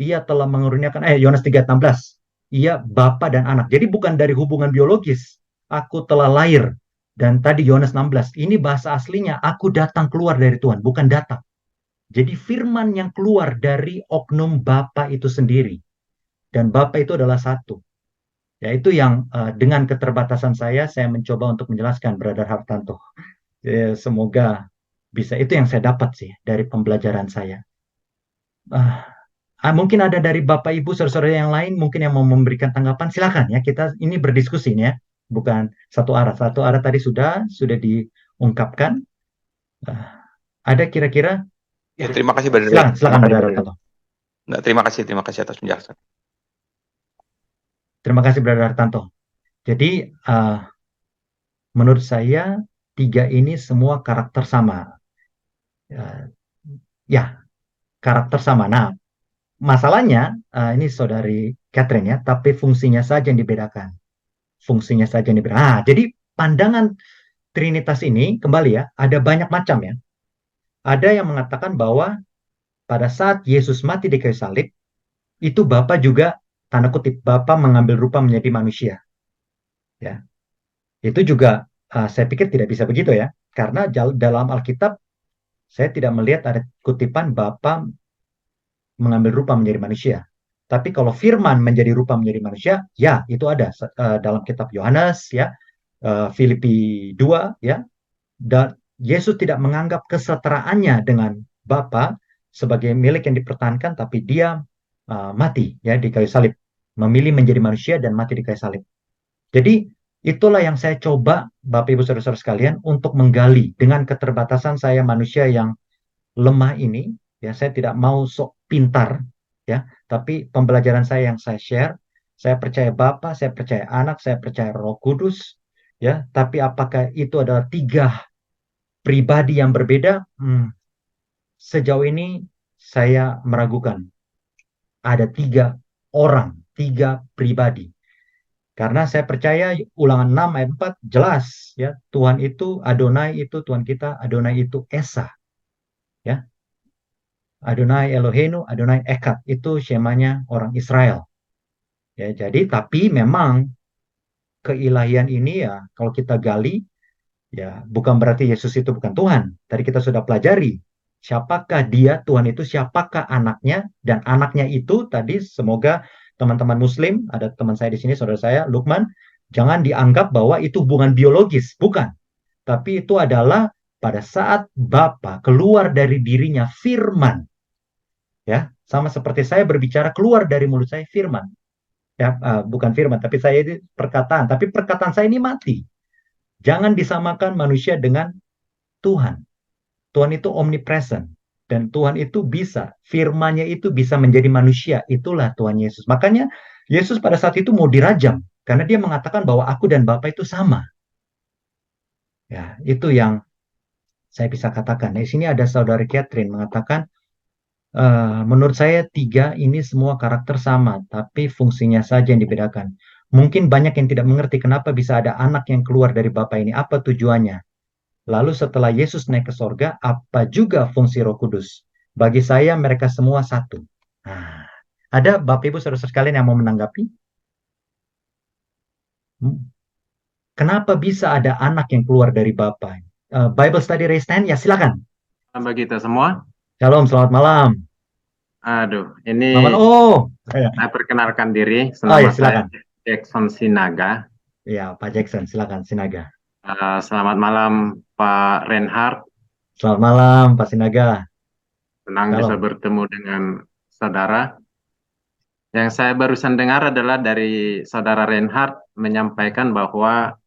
ia telah mengurniakan, Yohanes 3:16, ia bapa dan anak. Jadi bukan dari hubungan biologis. Aku telah lahir. Dan tadi Yohanes 16, ini bahasa aslinya, aku datang keluar dari Tuhan, bukan datang. Jadi firman yang keluar dari oknum Bapa itu sendiri. Dan Bapa itu adalah satu. Yaitu yang dengan keterbatasan saya mencoba untuk menjelaskan, Brother Hartanto. Semoga bisa. Itu yang saya dapat sih dari pembelajaran saya. Mungkin ada dari Bapak Ibu saudara-saudara yang lain mungkin yang mau memberikan tanggapan, silakan ya. Kita ini berdiskusi ya, bukan satu arah. Satu arah tadi sudah diungkapkan. Uh, ada kira-kira? Ya, terima kasih Brother. Silakan Brother. Terima kasih atas penjelasan. Terima kasih Brother Hartanto. Jadi menurut saya 3 ini semua karakter sama. Ya, karakter sama. Nah, masalahnya ini saudari Catherine ya, tapi fungsinya saja yang dibedakan. Fungsinya saja yang dibedakan. Jadi pandangan Trinitas ini kembali ya, ada banyak macam ya. Ada yang mengatakan bahwa pada saat Yesus mati di kayu salib, itu Bapa juga, tanda kutip, Bapa mengambil rupa menjadi manusia. Ya, itu juga saya pikir tidak bisa begitu ya, karena dalam Alkitab saya tidak melihat ada kutipan Bapa mengambil rupa menjadi manusia. Tapi kalau firman menjadi rupa menjadi manusia, ya itu ada dalam kitab Yohanes ya, Filipi 2 ya. Dan Yesus tidak menganggap kesetaraannya dengan Bapa sebagai milik yang dipertahankan, tapi dia mati ya di kayu salib, memilih menjadi manusia dan mati di kayu salib. Jadi itulah yang saya coba Bapak Ibu Saudara-saudara sekalian untuk menggali dengan keterbatasan saya manusia yang lemah ini. Ya, saya tidak mau sok pintar ya, tapi pembelajaran saya yang saya share, saya percaya Bapa, saya percaya Anak, saya percaya Roh Kudus ya, tapi apakah itu adalah 3 pribadi yang berbeda? Sejauh ini saya meragukan. Ada 3 orang, 3 pribadi. Karena saya percaya Ulangan 6 ayat 4 jelas ya, Tuhan itu Adonai, itu Tuhan kita, Adonai itu Esa. Ya. Adonai Eloheinu, Adonai Echad. Itu shemanya orang Israel. Ya, jadi tapi memang keilahian ini ya kalau kita gali ya bukan berarti Yesus itu bukan Tuhan. Tadi kita sudah pelajari siapakah dia, Tuhan itu siapakah anaknya, dan anaknya itu tadi semoga teman-teman Muslim, ada teman saya di sini, saudara saya, Lukman, jangan dianggap bahwa itu hubungan biologis, bukan. Tapi itu adalah pada saat Bapa keluar dari dirinya firman, ya, sama seperti saya berbicara keluar dari mulut saya firman, ya, bukan firman, tapi saya ini perkataan, tapi perkataan saya ini mati. Jangan disamakan manusia dengan Tuhan. Tuhan itu omnipresent. Dan Tuhan itu bisa, firman-Nya itu bisa menjadi manusia. Itulah Tuhan Yesus. Makanya Yesus pada saat itu mau dirajam. Karena dia mengatakan bahwa aku dan Bapa itu sama. Ya, itu yang saya bisa katakan. Nah, di sini ada saudari Catherine mengatakan, menurut saya tiga ini semua karakter sama, tapi fungsinya saja yang dibedakan. Mungkin banyak yang tidak mengerti kenapa bisa ada anak yang keluar dari Bapa ini. Apa tujuannya? Lalu setelah Yesus naik ke sorga, apa juga fungsi Roh Kudus? Bagi saya mereka semua satu. Nah, ada Bapak Ibu saudara sekalian yang mau menanggapi? Kenapa bisa ada anak yang keluar dari Bapa? Bible Study Raise Hand, ya silakan. Bagi kita semua. Shalom, selamat malam. Aduh, ini Selamat, oh, ya. saya perkenalkan diri. Oh ya, Nama saya silakan. Jackson Sinaga. Ya, Pak Jackson, silakan, Sinaga. Selamat malam Pak Reinhardt. Selamat malam, Pak Sinaga. Senang Shalom. bisa bertemu dengan saudara. Yang saya barusan dengar adalah dari saudara Reinhardt menyampaikan bahwa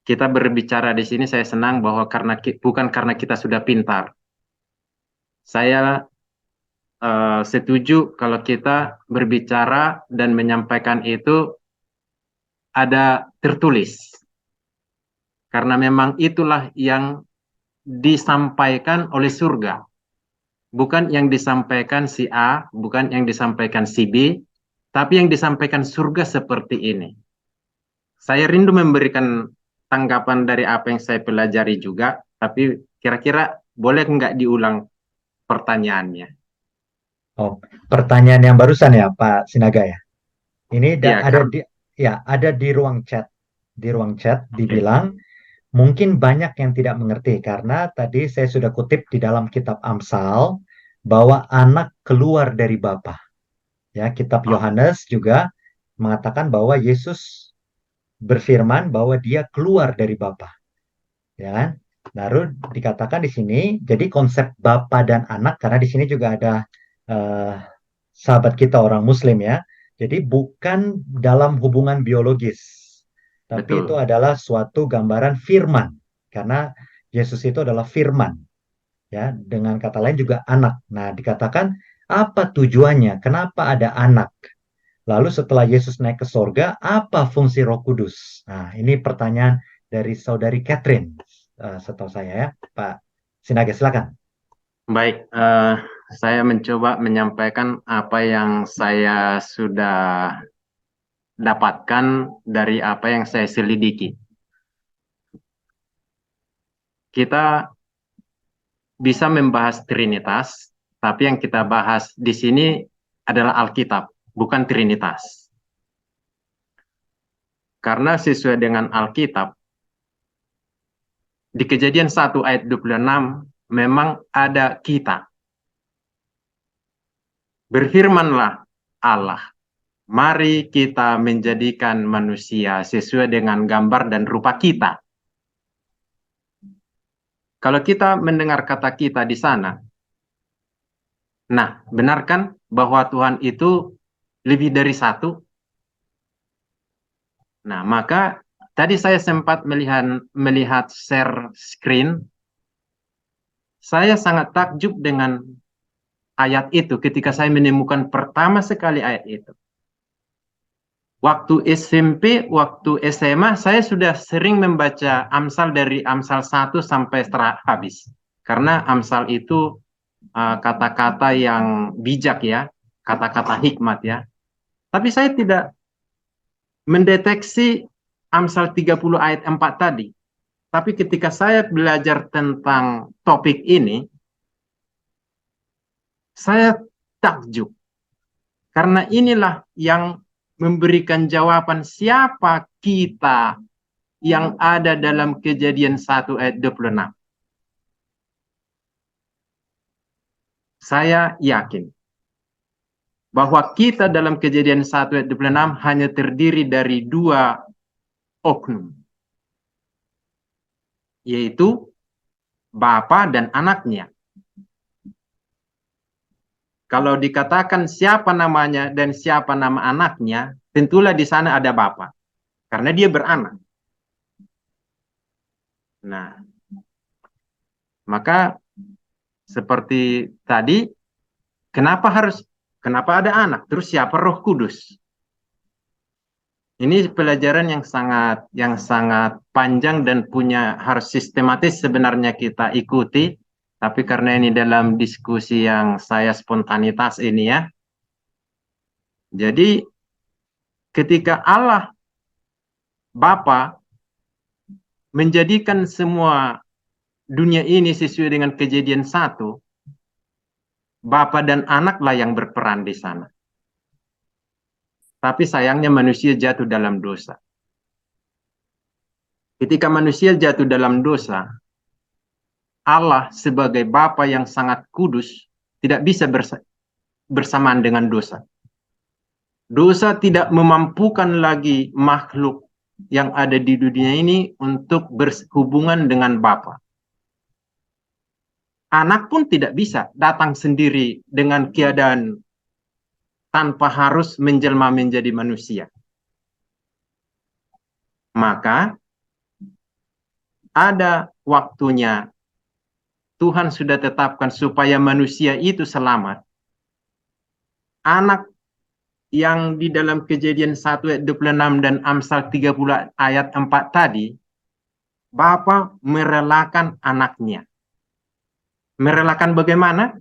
kita berbicara di sini, saya senang bahwa bukan karena kita sudah pintar. Saya setuju kalau kita berbicara dan menyampaikan itu ada tertulis. Karena memang itulah yang disampaikan oleh surga. Bukan yang disampaikan si A, bukan yang disampaikan si B, tapi yang disampaikan surga seperti ini. Saya rindu memberikan tanggapan dari apa yang saya pelajari juga, tapi kira-kira boleh nggak diulang pertanyaannya? Oh, pertanyaan yang barusan ya, Pak Sinaga ya. Ini Ya, ada di, ya, ada di ruang chat. Di ruang chat okay. dibilang, mungkin banyak yang tidak mengerti karena tadi saya sudah kutip di dalam kitab Amsal bahwa anak keluar dari Bapa. Ya, kitab Yohanes juga mengatakan bahwa Yesus berfirman bahwa dia keluar dari Bapa. Ya kan? Lalu dikatakan di sini, jadi konsep Bapa dan anak karena di sini juga ada eh, sahabat kita orang Muslim ya. Jadi bukan dalam hubungan biologis, tapi itu Betul. adalah suatu gambaran firman. Karena Yesus itu adalah firman, ya. Dengan kata lain juga anak. Nah, dikatakan apa tujuannya? Kenapa ada anak? Lalu setelah Yesus naik ke sorga, apa fungsi Roh Kudus? Nah, ini pertanyaan dari saudari Catherine, setahu saya ya, Pak Sinaga, silakan. Baik, saya mencoba menyampaikan apa yang saya sudah dapatkan dari apa yang saya selidiki. Kita bisa membahas Trinitas, tapi yang kita bahas di sini adalah Alkitab, bukan Trinitas. Karena sesuai dengan Alkitab, di Kejadian 1 ayat 26 memang ada kita. Berfirmanlah Allah, mari kita menjadikan manusia sesuai dengan gambar dan rupa kita. Kalau kita mendengar kata kita di sana, nah, benarkan bahwa Tuhan itu lebih dari satu? Nah, maka tadi saya sempat melihat share screen. Saya sangat takjub dengan ayat itu ketika saya menemukan pertama sekali ayat itu. Waktu SMP, waktu SMA, saya sudah sering membaca Amsal dari Amsal 1 sampai habis. Karena Amsal itu kata-kata yang bijak ya, kata-kata hikmat ya. Tapi saya tidak mendeteksi Amsal 30 ayat 4 tadi. Tapi ketika saya belajar tentang topik ini, Saya takjub. Karena inilah yang memberikan jawaban siapa kita yang ada dalam Kejadian 1 ayat 26. Saya yakin bahwa kita dalam Kejadian 1 ayat 26 hanya terdiri dari dua oknum, yaitu Bapa dan anaknya. Kalau dikatakan siapa namanya dan siapa nama anaknya, tentulah di sana ada Bapa, karena dia beranak. Nah, maka seperti tadi, kenapa ada anak? Terus siapa Roh Kudus? Ini pelajaran yang sangat panjang dan harus sistematis sebenarnya kita ikuti. Tapi karena ini dalam diskusi yang saya spontanitas ini ya. Jadi ketika Allah Bapa menjadikan semua dunia ini sesuai dengan Kejadian 1, Bapa dan anaklah yang berperan di sana. Tapi sayangnya manusia jatuh dalam dosa. Ketika manusia jatuh dalam dosa, Allah sebagai Bapa yang sangat kudus tidak bisa bersamaan dengan dosa. Dosa tidak memampukan lagi makhluk yang ada di dunia ini untuk berhubungan dengan Bapa. Anak pun tidak bisa datang sendiri dengan keadaan tanpa harus menjelma menjadi manusia. Maka ada waktunya Tuhan sudah tetapkan supaya manusia itu selamat. Anak yang di dalam Kejadian 1 ayat 26 dan Amsal 30 ayat 4 tadi, Bapa merelakan anaknya. Merelakan bagaimana?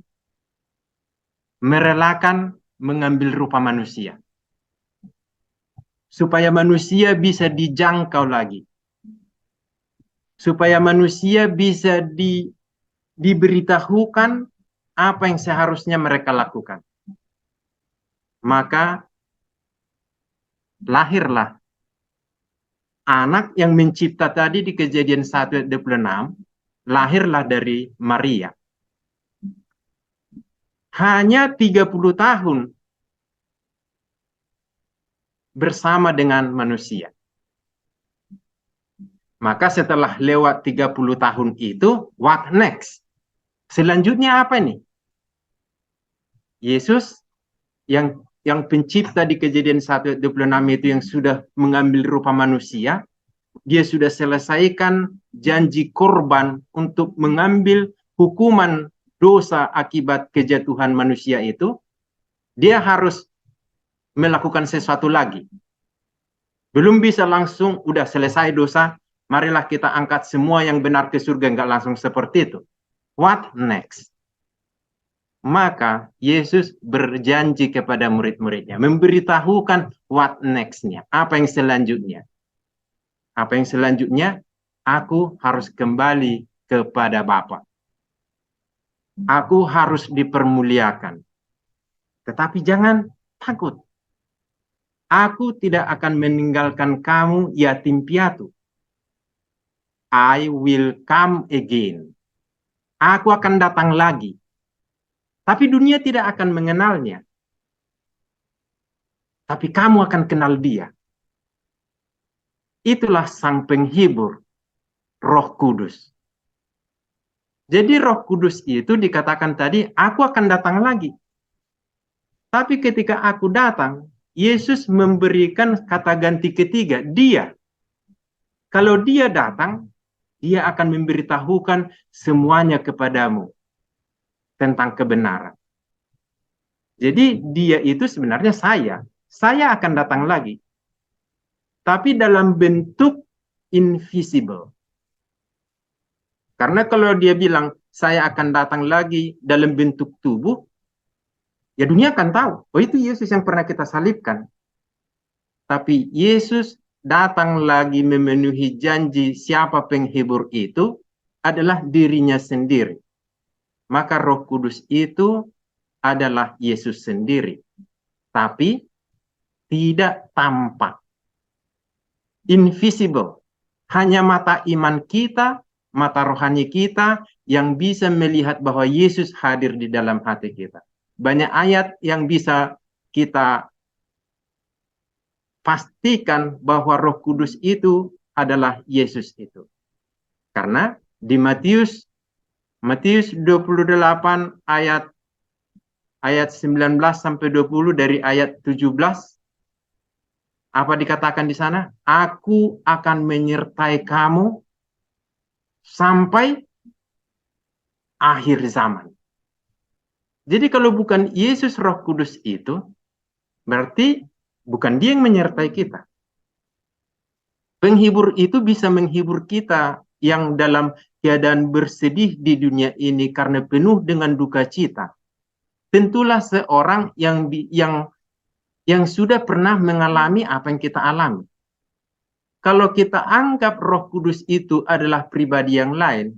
Merelakan mengambil rupa manusia. Supaya manusia bisa dijangkau lagi. Supaya manusia bisa diberitahukan apa yang seharusnya mereka lakukan. Maka lahirlah anak yang mencipta tadi di Kejadian 1 ayat 26, lahirlah dari Maria. Hanya 30 tahun bersama dengan manusia. Maka setelah lewat 30 tahun itu, what next? Selanjutnya apa nih? Yesus yang pencipta di Kejadian 1 ayat 26 itu yang sudah mengambil rupa manusia, dia sudah selesaikan janji korban untuk mengambil hukuman dosa akibat kejatuhan manusia itu. Dia harus melakukan sesuatu lagi. Belum bisa langsung udah selesai dosa, marilah kita angkat semua yang benar ke surga. Enggak langsung seperti itu. What next? Maka Yesus berjanji kepada murid-muridnya, memberitahukan what next-nya, apa yang selanjutnya. Apa yang selanjutnya? Aku harus kembali kepada Bapa. Aku harus dipermuliakan. Tetapi jangan takut. Aku tidak akan meninggalkan kamu yatim piatu. I will come again. Aku akan datang lagi. Tapi dunia tidak akan mengenalnya. Tapi kamu akan kenal dia. Itulah sang penghibur, Roh Kudus. Jadi Roh Kudus itu dikatakan tadi, aku akan datang lagi. Tapi ketika aku datang, Yesus memberikan kata ganti ketiga, dia. Kalau dia datang, dia akan memberitahukan semuanya kepadamu tentang kebenaran. Jadi dia itu sebenarnya saya. Saya akan datang lagi. Tapi dalam bentuk invisible. Karena kalau dia bilang, saya akan datang lagi dalam bentuk tubuh, ya dunia akan tahu, oh itu Yesus yang pernah kita salibkan. Tapi Yesus datang lagi memenuhi janji siapa penghibur itu adalah dirinya sendiri. Maka Roh Kudus itu adalah Yesus sendiri, tapi tidak tampak, invisible. Hanya mata iman kita, mata rohani kita yang bisa melihat bahwa Yesus hadir di dalam hati kita. Banyak ayat yang bisa kita pastikan bahwa Roh Kudus itu adalah Yesus itu. Karena di Matius 28 ayat 19 sampai 20, dari ayat 17 apa dikatakan di sana? Aku akan menyertai kamu sampai akhir zaman. Jadi kalau bukan Yesus Roh Kudus itu, berarti bukan dia yang menyertai kita. Penghibur itu bisa menghibur kita yang dalam keadaan bersedih di dunia ini karena penuh dengan duka cita. Tentulah seorang yang sudah pernah mengalami apa yang kita alami. Kalau kita anggap Roh Kudus itu adalah pribadi yang lain,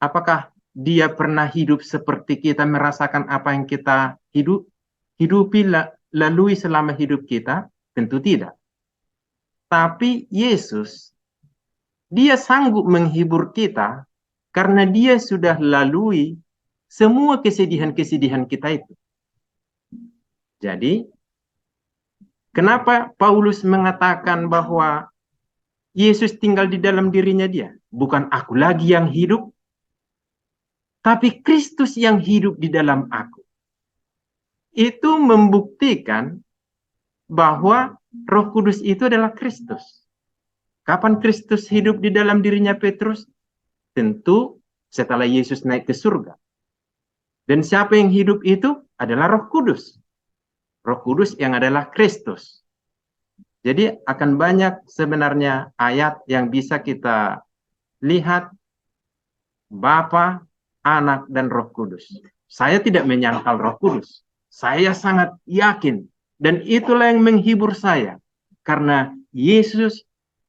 apakah dia pernah hidup seperti kita, merasakan apa yang kita hidupi lalui selama hidup kita? Tentu tidak. Tapi Yesus, dia sanggup menghibur kita karena dia sudah lalui semua kesedihan-kesedihan kita itu. Jadi, kenapa Paulus mengatakan bahwa Yesus tinggal di dalam dirinya dia? Bukan aku lagi yang hidup, tapi Kristus yang hidup di dalam aku. Itu membuktikan bahwa Roh Kudus itu adalah Kristus. Kapan Kristus hidup di dalam dirinya Petrus? Tentu setelah Yesus naik ke surga. Dan siapa yang hidup itu? Adalah Roh Kudus. Roh Kudus yang adalah Kristus. Jadi akan banyak sebenarnya ayat yang bisa kita lihat Bapa, Anak, dan Roh Kudus. Saya tidak menyangkal Roh Kudus. Saya sangat yakin. Dan itulah yang menghibur saya. Karena Yesus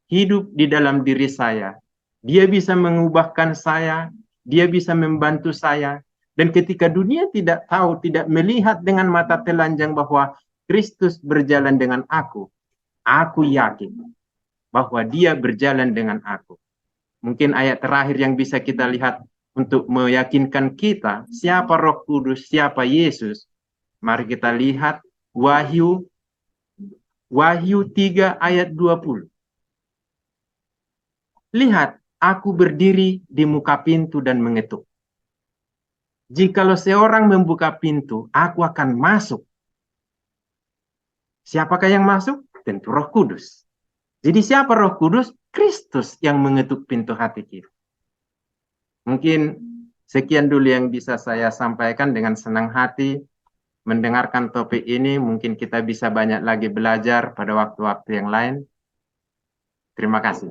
hidup di dalam diri saya. Dia bisa mengubahkan saya. Dia bisa membantu saya. Dan ketika dunia tidak tahu, tidak melihat dengan mata telanjang bahwa Kristus berjalan dengan aku yakin bahwa dia berjalan dengan aku. Mungkin ayat terakhir yang bisa kita lihat untuk meyakinkan kita siapa Roh Kudus, siapa Yesus. Mari kita lihat Wahyu 3 ayat 20. Lihat, aku berdiri di muka pintu dan mengetuk. Jikalau seorang membuka pintu, aku akan masuk. Siapakah yang masuk? Tentu Roh Kudus. Jadi siapa Roh Kudus? Kristus yang mengetuk pintu hati kita. Mungkin sekian dulu yang bisa saya sampaikan. Dengan senang hati mendengarkan topik ini. Mungkin kita bisa banyak lagi belajar pada waktu-waktu yang lain. Terima kasih.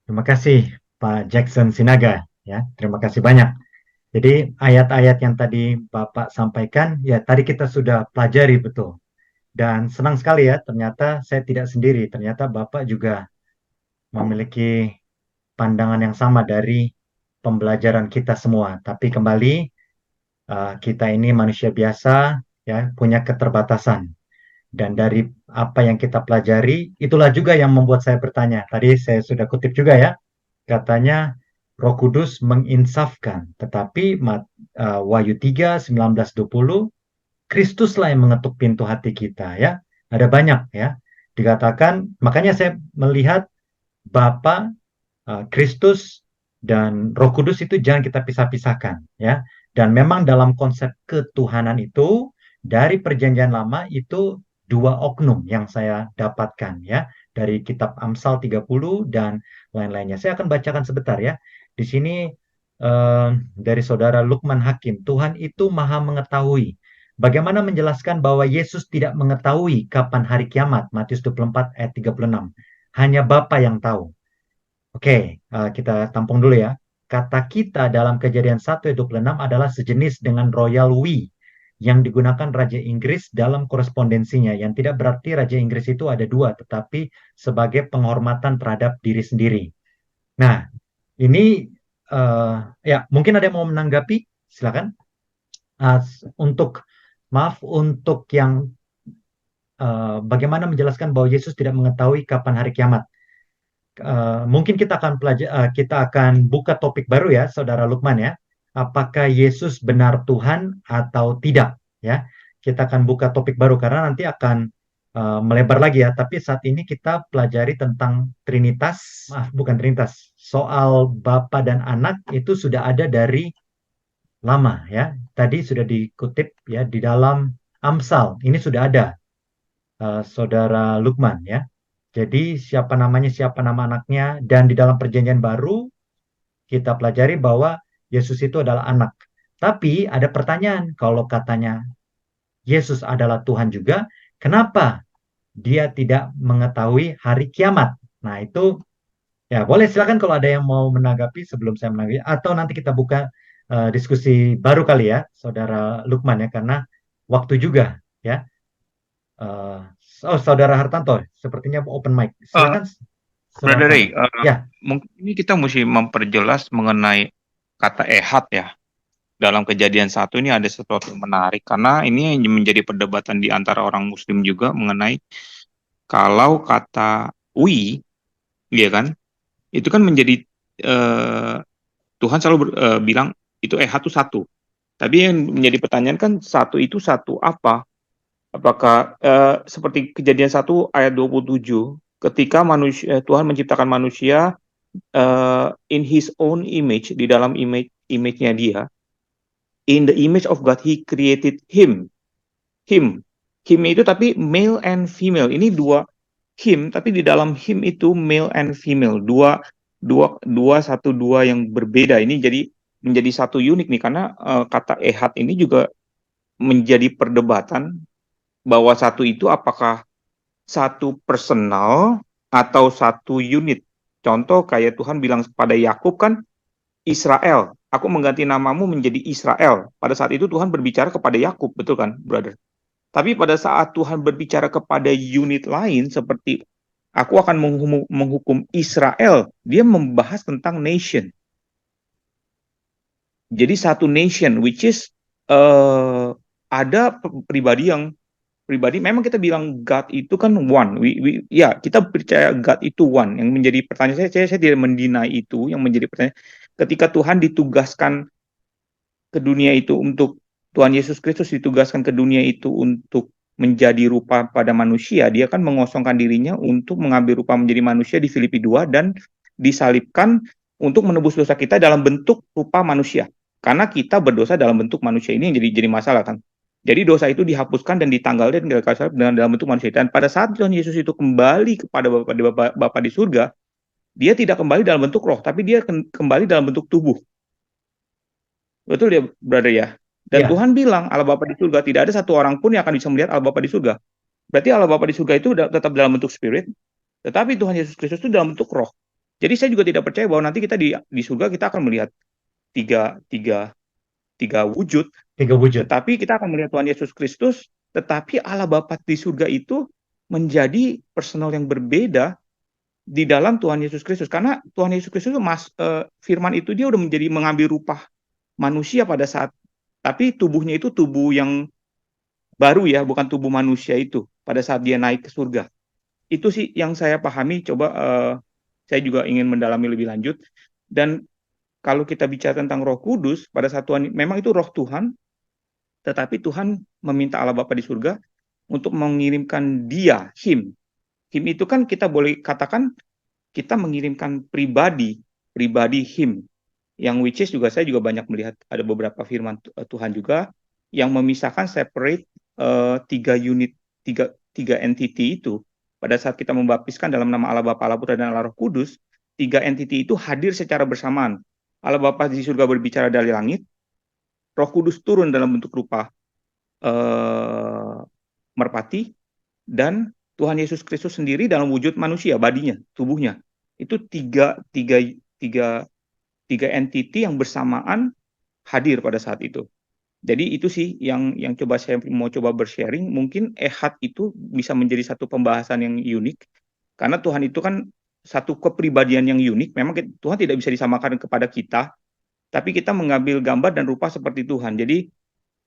Terima kasih Pak Jackson Sinaga. Ya, terima kasih banyak. Jadi ayat-ayat yang tadi Bapak sampaikan, ya tadi kita sudah pelajari betul. Dan senang sekali ya, ternyata saya tidak sendiri. Ternyata Bapak juga memiliki pandangan yang sama dari pembelajaran kita semua. Tapi kembali, kita ini manusia biasa, ya punya keterbatasan. Dan dari apa yang kita pelajari, itulah juga yang membuat saya bertanya. Tadi saya sudah kutip juga ya, katanya Roh Kudus menginsafkan. Tetapi Wahyu 3, 19-20, Kristuslah yang mengetuk pintu hati kita ya. Ada banyak ya. Dikatakan, makanya saya melihat Bapa, Kristus, dan Roh Kudus itu jangan kita pisah-pisahkan ya. Dan memang dalam konsep ketuhanan itu, dari perjanjian lama itu dua oknum yang saya dapatkan ya. Dari kitab Amsal 30 dan lain-lainnya. Saya akan bacakan sebentar ya. Di sini dari saudara Lukman Hakim, Tuhan itu maha mengetahui. Bagaimana menjelaskan bahwa Yesus tidak mengetahui kapan hari kiamat? Matius 24 ayat 36. Hanya Bapa yang tahu. Oke, kita tampung dulu ya. Kata kita dalam Kejadian 1 ayat 26 adalah sejenis dengan royal we yang digunakan Raja Inggris dalam korespondensinya. Yang tidak berarti Raja Inggris itu ada dua, tetapi sebagai penghormatan terhadap diri sendiri. Nah, ini ya mungkin ada yang mau menanggapi, silakan. untuk yang bagaimana menjelaskan bahwa Yesus tidak mengetahui kapan hari kiamat. Mungkin kita akan buka topik baru ya, Saudara Lukman ya. Apakah Yesus benar Tuhan atau tidak? Ya, kita akan buka topik baru karena nanti akan melebar lagi ya. Tapi saat ini kita pelajari tentang Trinitas, bukan Trinitas. Soal Bapa dan Anak itu sudah ada dari lama ya. Tadi sudah dikutip ya di dalam Amsal. Ini sudah ada, Saudara Lukman ya. Jadi siapa namanya, siapa nama anaknya, dan di dalam perjanjian baru kita pelajari bahwa Yesus itu adalah anak. Tapi ada pertanyaan, kalau katanya Yesus adalah Tuhan juga, kenapa dia tidak mengetahui hari kiamat? Nah itu ya boleh, silakan kalau ada yang mau menanggapi sebelum saya menanggapi, atau nanti kita buka diskusi baru kali ya, Saudara Lukman ya, karena waktu juga ya. Eh, Saudara Hartanto, sepertinya open mic. Eh, Silakan, Saudara Brother Ray, Hartanto. Ya, mungkin ini kita mesti memperjelas mengenai kata ehad ya. Dalam Kejadian 1 ini ada sesuatu yang menarik karena ini yang menjadi perdebatan di antara orang Muslim juga mengenai kalau kata wi, ya kan, itu kan menjadi eh, Tuhan selalu bilang itu ehad itu satu. Tapi yang menjadi pertanyaan kan satu itu satu apa? Apakah seperti Kejadian 1 ayat 27 ketika Tuhan menciptakan manusia in his own image, di dalam image-nya dia, in the image of God he created him itu tapi male and female, ini dua him, tapi di dalam him itu male and female, dua dua yang berbeda. Ini jadi menjadi satu unik nih karena kata ehad ini juga menjadi perdebatan bahwa satu itu apakah satu personal atau satu unit. Contoh kayak Tuhan bilang kepada Yakub kan, Israel, aku mengganti namamu menjadi Israel. Pada saat itu Tuhan berbicara kepada Yakub, betul kan, brother? Tapi pada saat Tuhan berbicara kepada unit lain seperti aku akan menghukum Israel, dia membahas tentang nation. Jadi satu nation, which is ada pribadi memang kita bilang God itu kan one. Ya, kita percaya God itu one. Yang menjadi pertanyaan saya tidak mendinai itu. Yang menjadi pertanyaan, ketika Tuhan ditugaskan ke dunia itu untuk Tuhan Yesus Kristus ditugaskan ke dunia itu untuk menjadi rupa pada manusia, dia kan mengosongkan dirinya untuk mengambil rupa menjadi manusia di Filipi 2 dan disalibkan untuk menebus dosa kita dalam bentuk rupa manusia. Karena kita berdosa dalam bentuk manusia, ini yang jadi masalah kan. Jadi dosa itu dihapuskan dan ditanggalkan dengan dalam bentuk manusia. Dan pada saat Tuhan Yesus itu kembali kepada Bapa di surga, dia tidak kembali dalam bentuk roh, tapi dia kembali dalam bentuk tubuh. Betul ya, brother ya? Dan ya, Tuhan bilang, Allah Bapa di surga, tidak ada satu orang pun yang akan bisa melihat Allah Bapa di surga. Berarti Allah Bapa di surga itu tetap dalam bentuk spirit, tetapi Tuhan Yesus Kristus itu dalam bentuk roh. Jadi saya juga tidak percaya bahwa nanti kita di surga kita akan melihat tiga wujud, tiga wujud. tetapi kita akan melihat Tuhan Yesus Kristus, tetapi Allah Bapa di surga itu menjadi personal yang berbeda di dalam Tuhan Yesus Kristus. Karena Tuhan Yesus Kristus itu firman itu dia udah mengambil rupa manusia pada saat, tapi tubuhnya itu tubuh yang baru ya, bukan tubuh manusia itu pada saat dia naik ke surga. Itu sih yang saya pahami. Coba saya juga ingin mendalami lebih lanjut. Dan kalau kita bicara tentang Roh Kudus, pada saat Tuhan, memang itu Roh Tuhan, tetapi Tuhan meminta Allah Bapa di surga untuk mengirimkan dia, him. Him itu kan kita boleh katakan kita mengirimkan pribadi him. Yang which is juga saya juga banyak melihat ada beberapa firman Tuhan juga yang memisahkan separate tiga unit, tiga entity itu. Pada saat kita membaptiskan dalam nama Allah Bapa, Allah Putra, dan Allah Roh Kudus, tiga entity itu hadir secara bersamaan. Allah Bapa di surga berbicara dari langit, Roh Kudus turun dalam bentuk rupa merpati, dan Tuhan Yesus Kristus sendiri dalam wujud manusia, badinya, tubuhnya. Itu tiga entity yang bersamaan hadir pada saat itu. Jadi itu sih yang coba saya mau coba bersharing. Mungkin ehad itu bisa menjadi satu pembahasan yang unik karena Tuhan itu kan satu kepribadian yang unik. Memang Tuhan tidak bisa disamakan kepada kita, tapi kita mengambil gambar dan rupa seperti Tuhan. Jadi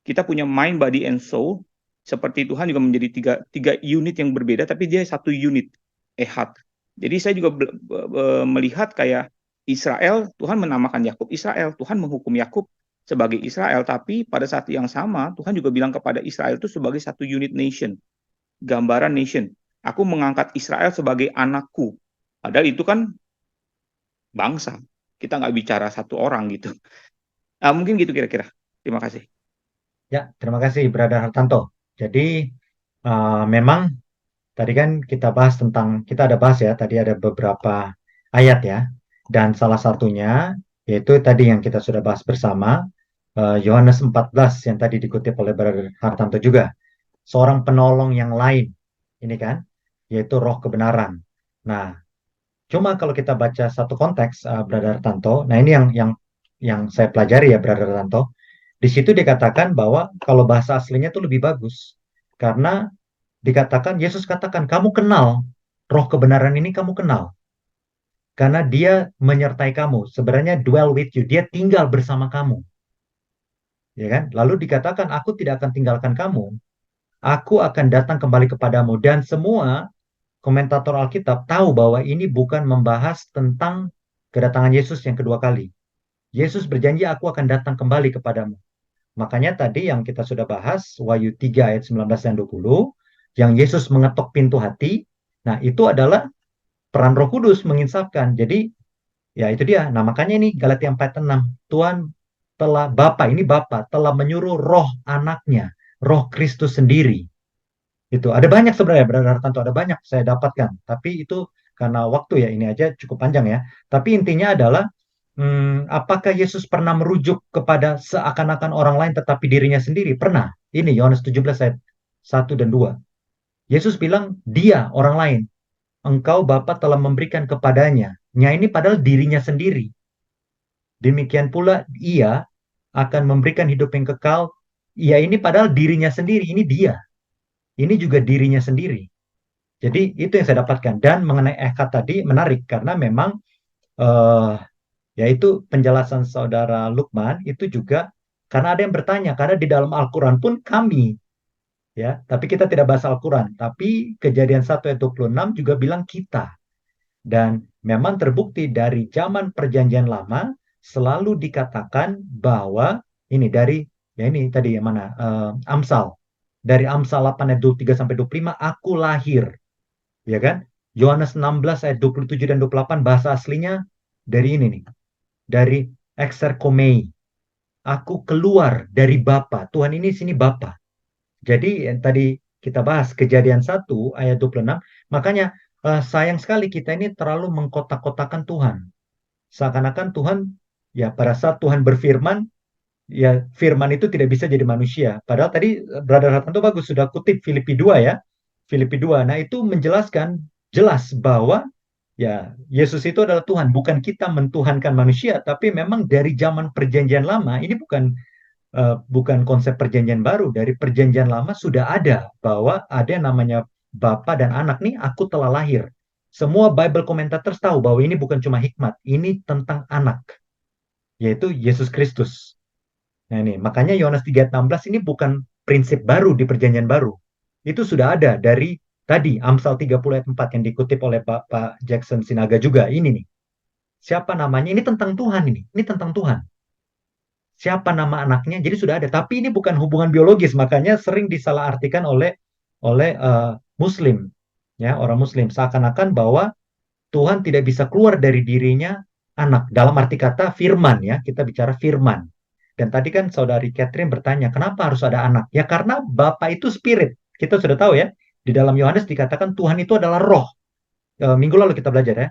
kita punya mind, body, and soul. Seperti Tuhan juga menjadi tiga unit yang berbeda, tapi dia satu unit, ehad. Jadi saya juga melihat kayak Israel, Tuhan menamakan Yakub Israel, Tuhan menghukum Yakub sebagai Israel, tapi pada saat yang sama Tuhan juga bilang kepada Israel itu sebagai satu unit nation, gambaran nation. Aku mengangkat Israel sebagai anakku, padahal itu kan bangsa. Kita nggak bicara satu orang gitu. Mungkin gitu kira-kira. Terima kasih. Ya, terima kasih Brother Hartanto. Jadi memang tadi kan kita ada bahas ya, tadi ada beberapa ayat ya. Dan salah satunya yaitu tadi yang kita sudah bahas bersama, Yohanes 14 yang tadi dikutip oleh Brother Hartanto juga. Seorang penolong yang lain, ini kan, yaitu roh kebenaran. Nah, cuma kalau kita baca satu konteks, Brother Hartanto, nah ini yang saya pelajari ya, Brother Hartanto. Di situ dikatakan bahwa kalau bahasa aslinya itu lebih bagus. Karena dikatakan, Yesus katakan, kamu kenal, roh kebenaran ini kamu kenal. Karena dia menyertai kamu. Sebenarnya dwell with you. Dia tinggal bersama kamu. Ya kan? Lalu dikatakan, aku tidak akan tinggalkan kamu. Aku akan datang kembali kepadamu. Dan semua komentator Alkitab tahu bahwa ini bukan membahas tentang kedatangan Yesus yang kedua kali. Yesus berjanji, aku akan datang kembali kepadamu. Makanya tadi yang kita sudah bahas, Wahyu 3 ayat 19 dan 20, yang Yesus mengetok pintu hati, nah itu adalah peran Roh Kudus menginsafkan. Jadi, ya itu dia. Nah makanya ini Galatia 4:6, Tuhan Bapa telah menyuruh roh anaknya, roh Kristus sendiri. Itu ada banyak sebenarnya, Brother Hartanto, ada banyak saya dapatkan. Tapi itu karena waktu ya, ini aja cukup panjang ya. Tapi intinya adalah, apakah Yesus pernah merujuk kepada seakan-akan orang lain tetapi dirinya sendiri? Pernah. Ini Yohanes 17 ayat 1 dan 2. Yesus bilang, dia orang lain. Engkau Bapa telah memberikan kepadanya. Nya ini padahal dirinya sendiri. Demikian pula ia akan memberikan hidup yang kekal. Ia ini padahal dirinya sendiri. Ini dia. Ini juga dirinya sendiri. Jadi itu yang saya dapatkan. Dan mengenai eka tadi menarik karena memang yaitu penjelasan saudara Lukman itu juga karena ada yang bertanya, karena di dalam Al-Quran pun kami, ya, tapi kita tidak bahas Al-Quran, tapi Kejadian 1 ayat 26 juga bilang kita. Dan memang terbukti dari zaman Perjanjian Lama selalu dikatakan bahwa ini dari, ya ini tadi yang mana, Amsal. Dari Amsal 8 ayat 23 sampai 25, aku lahir. Ya kan? Yohanes 16 ayat 27 dan 28 bahasa aslinya dari ini nih. Dari exerkomei. Aku keluar dari Bapa. Tuhan ini sini Bapa. Jadi yang tadi kita bahas Kejadian 1 ayat 26. Makanya sayang sekali kita ini terlalu mengkotak-kotakan Tuhan. Seakan-akan Tuhan, ya pada saat Tuhan berfirman, ya firman itu tidak bisa jadi manusia. Padahal tadi Brother Hartanto bagus sudah kutip Filipi 2 ya. Filipi 2. Nah, itu menjelaskan jelas bahwa ya Yesus itu adalah Tuhan, bukan kita mentuhankan manusia, tapi memang dari zaman Perjanjian Lama ini bukan konsep Perjanjian Baru. Dari Perjanjian Lama sudah ada bahwa ada yang namanya Bapa dan Anak nih, aku telah lahir. Semua Bible commentators tahu bahwa ini bukan cuma hikmat, ini tentang anak, yaitu Yesus Kristus. Nah ini, makanya Yohanes 3:16 ini bukan prinsip baru di Perjanjian Baru. Itu sudah ada dari tadi, Amsal 30 ayat 4 yang dikutip oleh Pak Jackson Sinaga juga. Ini nih, siapa namanya? Ini tentang Tuhan ini. Ini tentang Tuhan. Siapa nama anaknya? Jadi sudah ada. Tapi ini bukan hubungan biologis, makanya sering disalahartikan oleh Muslim. Ya, orang Muslim. Seakan-akan bahwa Tuhan tidak bisa keluar dari dirinya anak. Dalam arti kata firman ya, kita bicara firman. Dan tadi kan saudari Catherine bertanya, kenapa harus ada anak? Ya karena Bapa itu spirit. Kita sudah tahu ya, di dalam Yohanes dikatakan Tuhan itu adalah roh. Minggu lalu kita belajar ya,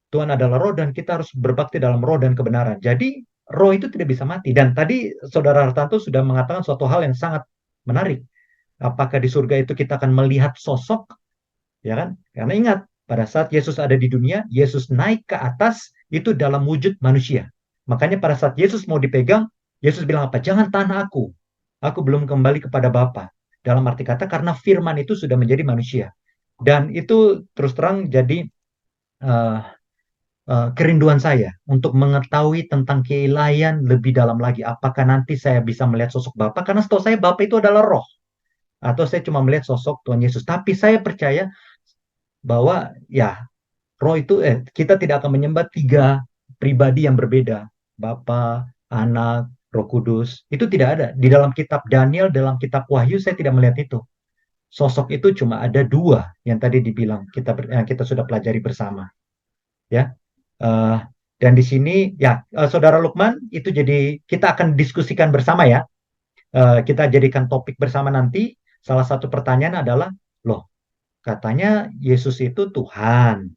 Tuhan adalah roh dan kita harus berbakti dalam roh dan kebenaran. Jadi roh itu tidak bisa mati. Dan tadi saudara Hartanto sudah mengatakan suatu hal yang sangat menarik. Apakah di surga itu kita akan melihat sosok? Ya kan? Karena ingat, pada saat Yesus ada di dunia, Yesus naik ke atas itu dalam wujud manusia. Makanya pada saat Yesus mau dipegang, Yesus bilang apa? Jangan tahan aku. Aku belum kembali kepada Bapa. Dalam arti kata karena firman itu sudah menjadi manusia. Dan itu terus terang jadi kerinduan saya untuk mengetahui tentang keilahian lebih dalam lagi. Apakah nanti saya bisa melihat sosok Bapa? Karena setahu saya Bapa itu adalah roh. Atau saya cuma melihat sosok Tuhan Yesus. Tapi saya percaya bahwa ya roh itu kita tidak akan menyembah tiga pribadi yang berbeda. Bapa, Anak, Roh Kudus. Itu tidak ada. Di dalam kitab Daniel, dalam kitab Wahyu saya tidak melihat itu. Sosok itu cuma ada dua yang tadi dibilang yang kita sudah pelajari bersama. Ya. Eh, dan di sini ya Saudara Lukman itu jadi kita akan diskusikan bersama ya. Kita jadikan topik bersama nanti. Salah satu pertanyaan adalah, loh, katanya Yesus itu Tuhan,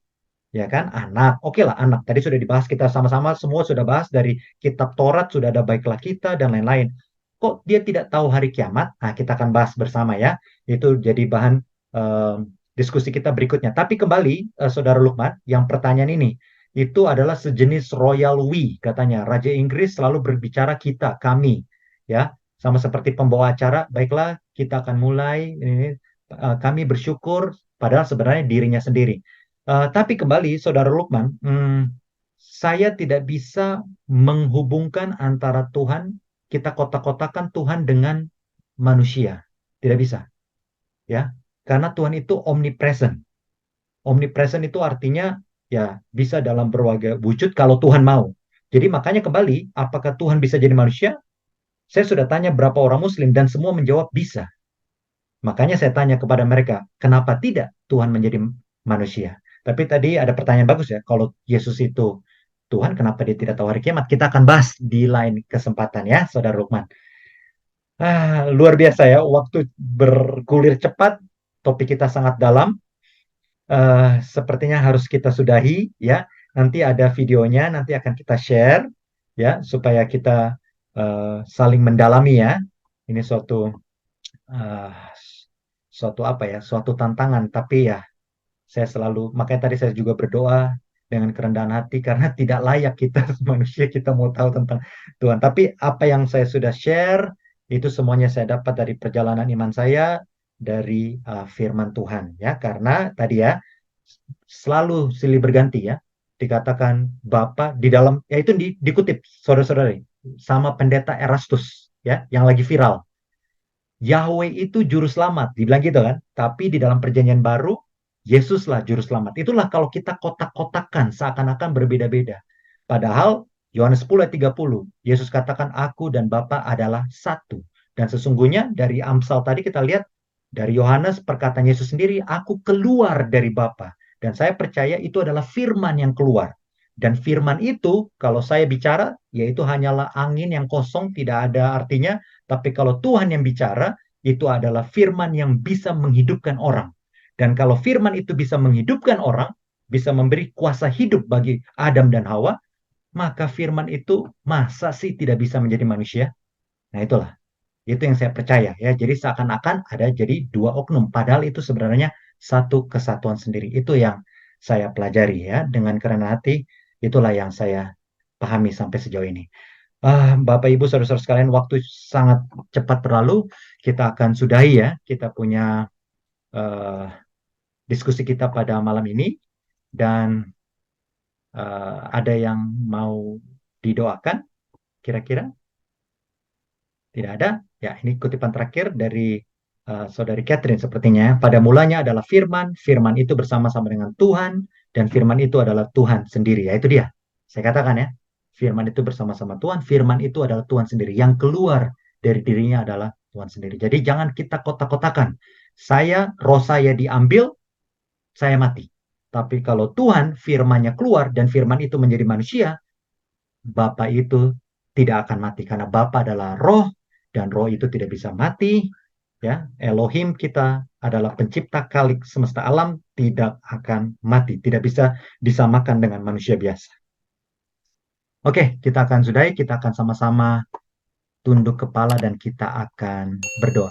ya kan? Anak, oke lah anak. Tadi sudah dibahas kita sama-sama semua sudah bahas dari kitab Taurat sudah ada baiklah kita dan lain-lain. Kok dia tidak tahu hari kiamat? Nah, kita akan bahas bersama ya. Itu jadi bahan eh, diskusi kita berikutnya. Tapi kembali, Saudara Lukman, yang pertanyaan ini itu adalah sejenis royal we katanya. Raja Inggris selalu berbicara kita, kami, ya, sama seperti pembawa acara. Baiklah, kita akan mulai. Ini, kami bersyukur, padahal sebenarnya dirinya sendiri. Tapi kembali, Saudara Lukman, saya tidak bisa menghubungkan antara Tuhan, kita kotak-kotakan Tuhan dengan manusia. Tidak bisa, ya. Karena Tuhan itu omnipresent. Omnipresent itu artinya ya bisa dalam berbagai wujud kalau Tuhan mau. Jadi makanya kembali, apakah Tuhan bisa jadi manusia? Saya sudah tanya berapa orang Muslim dan semua menjawab bisa. Makanya saya tanya kepada mereka, kenapa tidak Tuhan menjadi manusia? Tapi tadi ada pertanyaan bagus ya, kalau Yesus itu Tuhan, kenapa dia tidak tahu hari kiamat? Kita akan bahas di lain kesempatan ya, Saudara Lukman. Luar biasa ya, waktu bergulir cepat, topik kita sangat dalam. Sepertinya harus kita sudahi ya. Nanti ada videonya, nanti akan kita share ya, supaya kita saling mendalami ya. Ini uh, suatu apa ya, suatu tantangan. Tapi ya, saya selalu, makanya tadi saya juga berdoa dengan kerendahan hati karena tidak layak kita manusia kita mau tahu tentang Tuhan. Tapi apa yang saya sudah share itu semuanya saya dapat dari perjalanan iman saya dari firman Tuhan ya. Karena tadi ya selalu silih berganti ya. Dikatakan Bapa di dalam ya itu dikutip saudara-saudari sama pendeta Erastus ya yang lagi viral. Yahweh itu juru selamat, dibilang gitu kan. Tapi di dalam perjanjian baru, Yesuslah juru selamat. Itulah kalau kita kotak-kotakan seakan-akan berbeda-beda. Padahal Yohanes 10 ayat 30, Yesus katakan aku dan Bapa adalah satu. Dan sesungguhnya dari Amsal tadi kita lihat, dari Yohanes perkataan Yesus sendiri, aku keluar dari Bapa. Dan saya percaya itu adalah firman yang keluar. Dan firman itu, kalau saya bicara, yaitu hanyalah angin yang kosong, tidak ada artinya. Tapi kalau Tuhan yang bicara, itu adalah firman yang bisa menghidupkan orang. Dan kalau firman itu bisa menghidupkan orang, bisa memberi kuasa hidup bagi Adam dan Hawa, maka firman itu masa sih tidak bisa menjadi manusia? Nah itulah, itu yang saya percaya ya. Jadi seakan-akan ada jadi dua oknum, padahal itu sebenarnya satu kesatuan sendiri. Itu yang saya pelajari ya, dengan kerendahan hati, itulah yang saya pahami sampai sejauh ini. Bapak Ibu saudara-saudara sekalian, waktu sangat cepat berlalu. Kita akan sudahi ya. Kita punya diskusi kita pada malam ini. Dan ada yang mau didoakan kira-kira? Tidak ada? Ya, ini kutipan terakhir dari Saudari Catherine sepertinya. Pada mulanya adalah firman, firman itu bersama-sama dengan Tuhan, dan firman itu adalah Tuhan sendiri. Ya, itu dia. Saya katakan ya, firman itu bersama-sama Tuhan, firman itu adalah Tuhan sendiri. Yang keluar dari dirinya adalah Tuhan sendiri. Jadi jangan kita kotak-kotakan. Roh saya diambil, saya mati. Tapi kalau Tuhan firman-Nya keluar dan firman itu menjadi manusia, Bapa itu tidak akan mati karena Bapa adalah roh dan roh itu tidak bisa mati. Ya, Elohim kita adalah pencipta kalik semesta alam, tidak akan mati, tidak bisa disamakan dengan manusia biasa. Oke, kita akan sudahi, kita akan sama-sama tunduk kepala dan kita akan berdoa.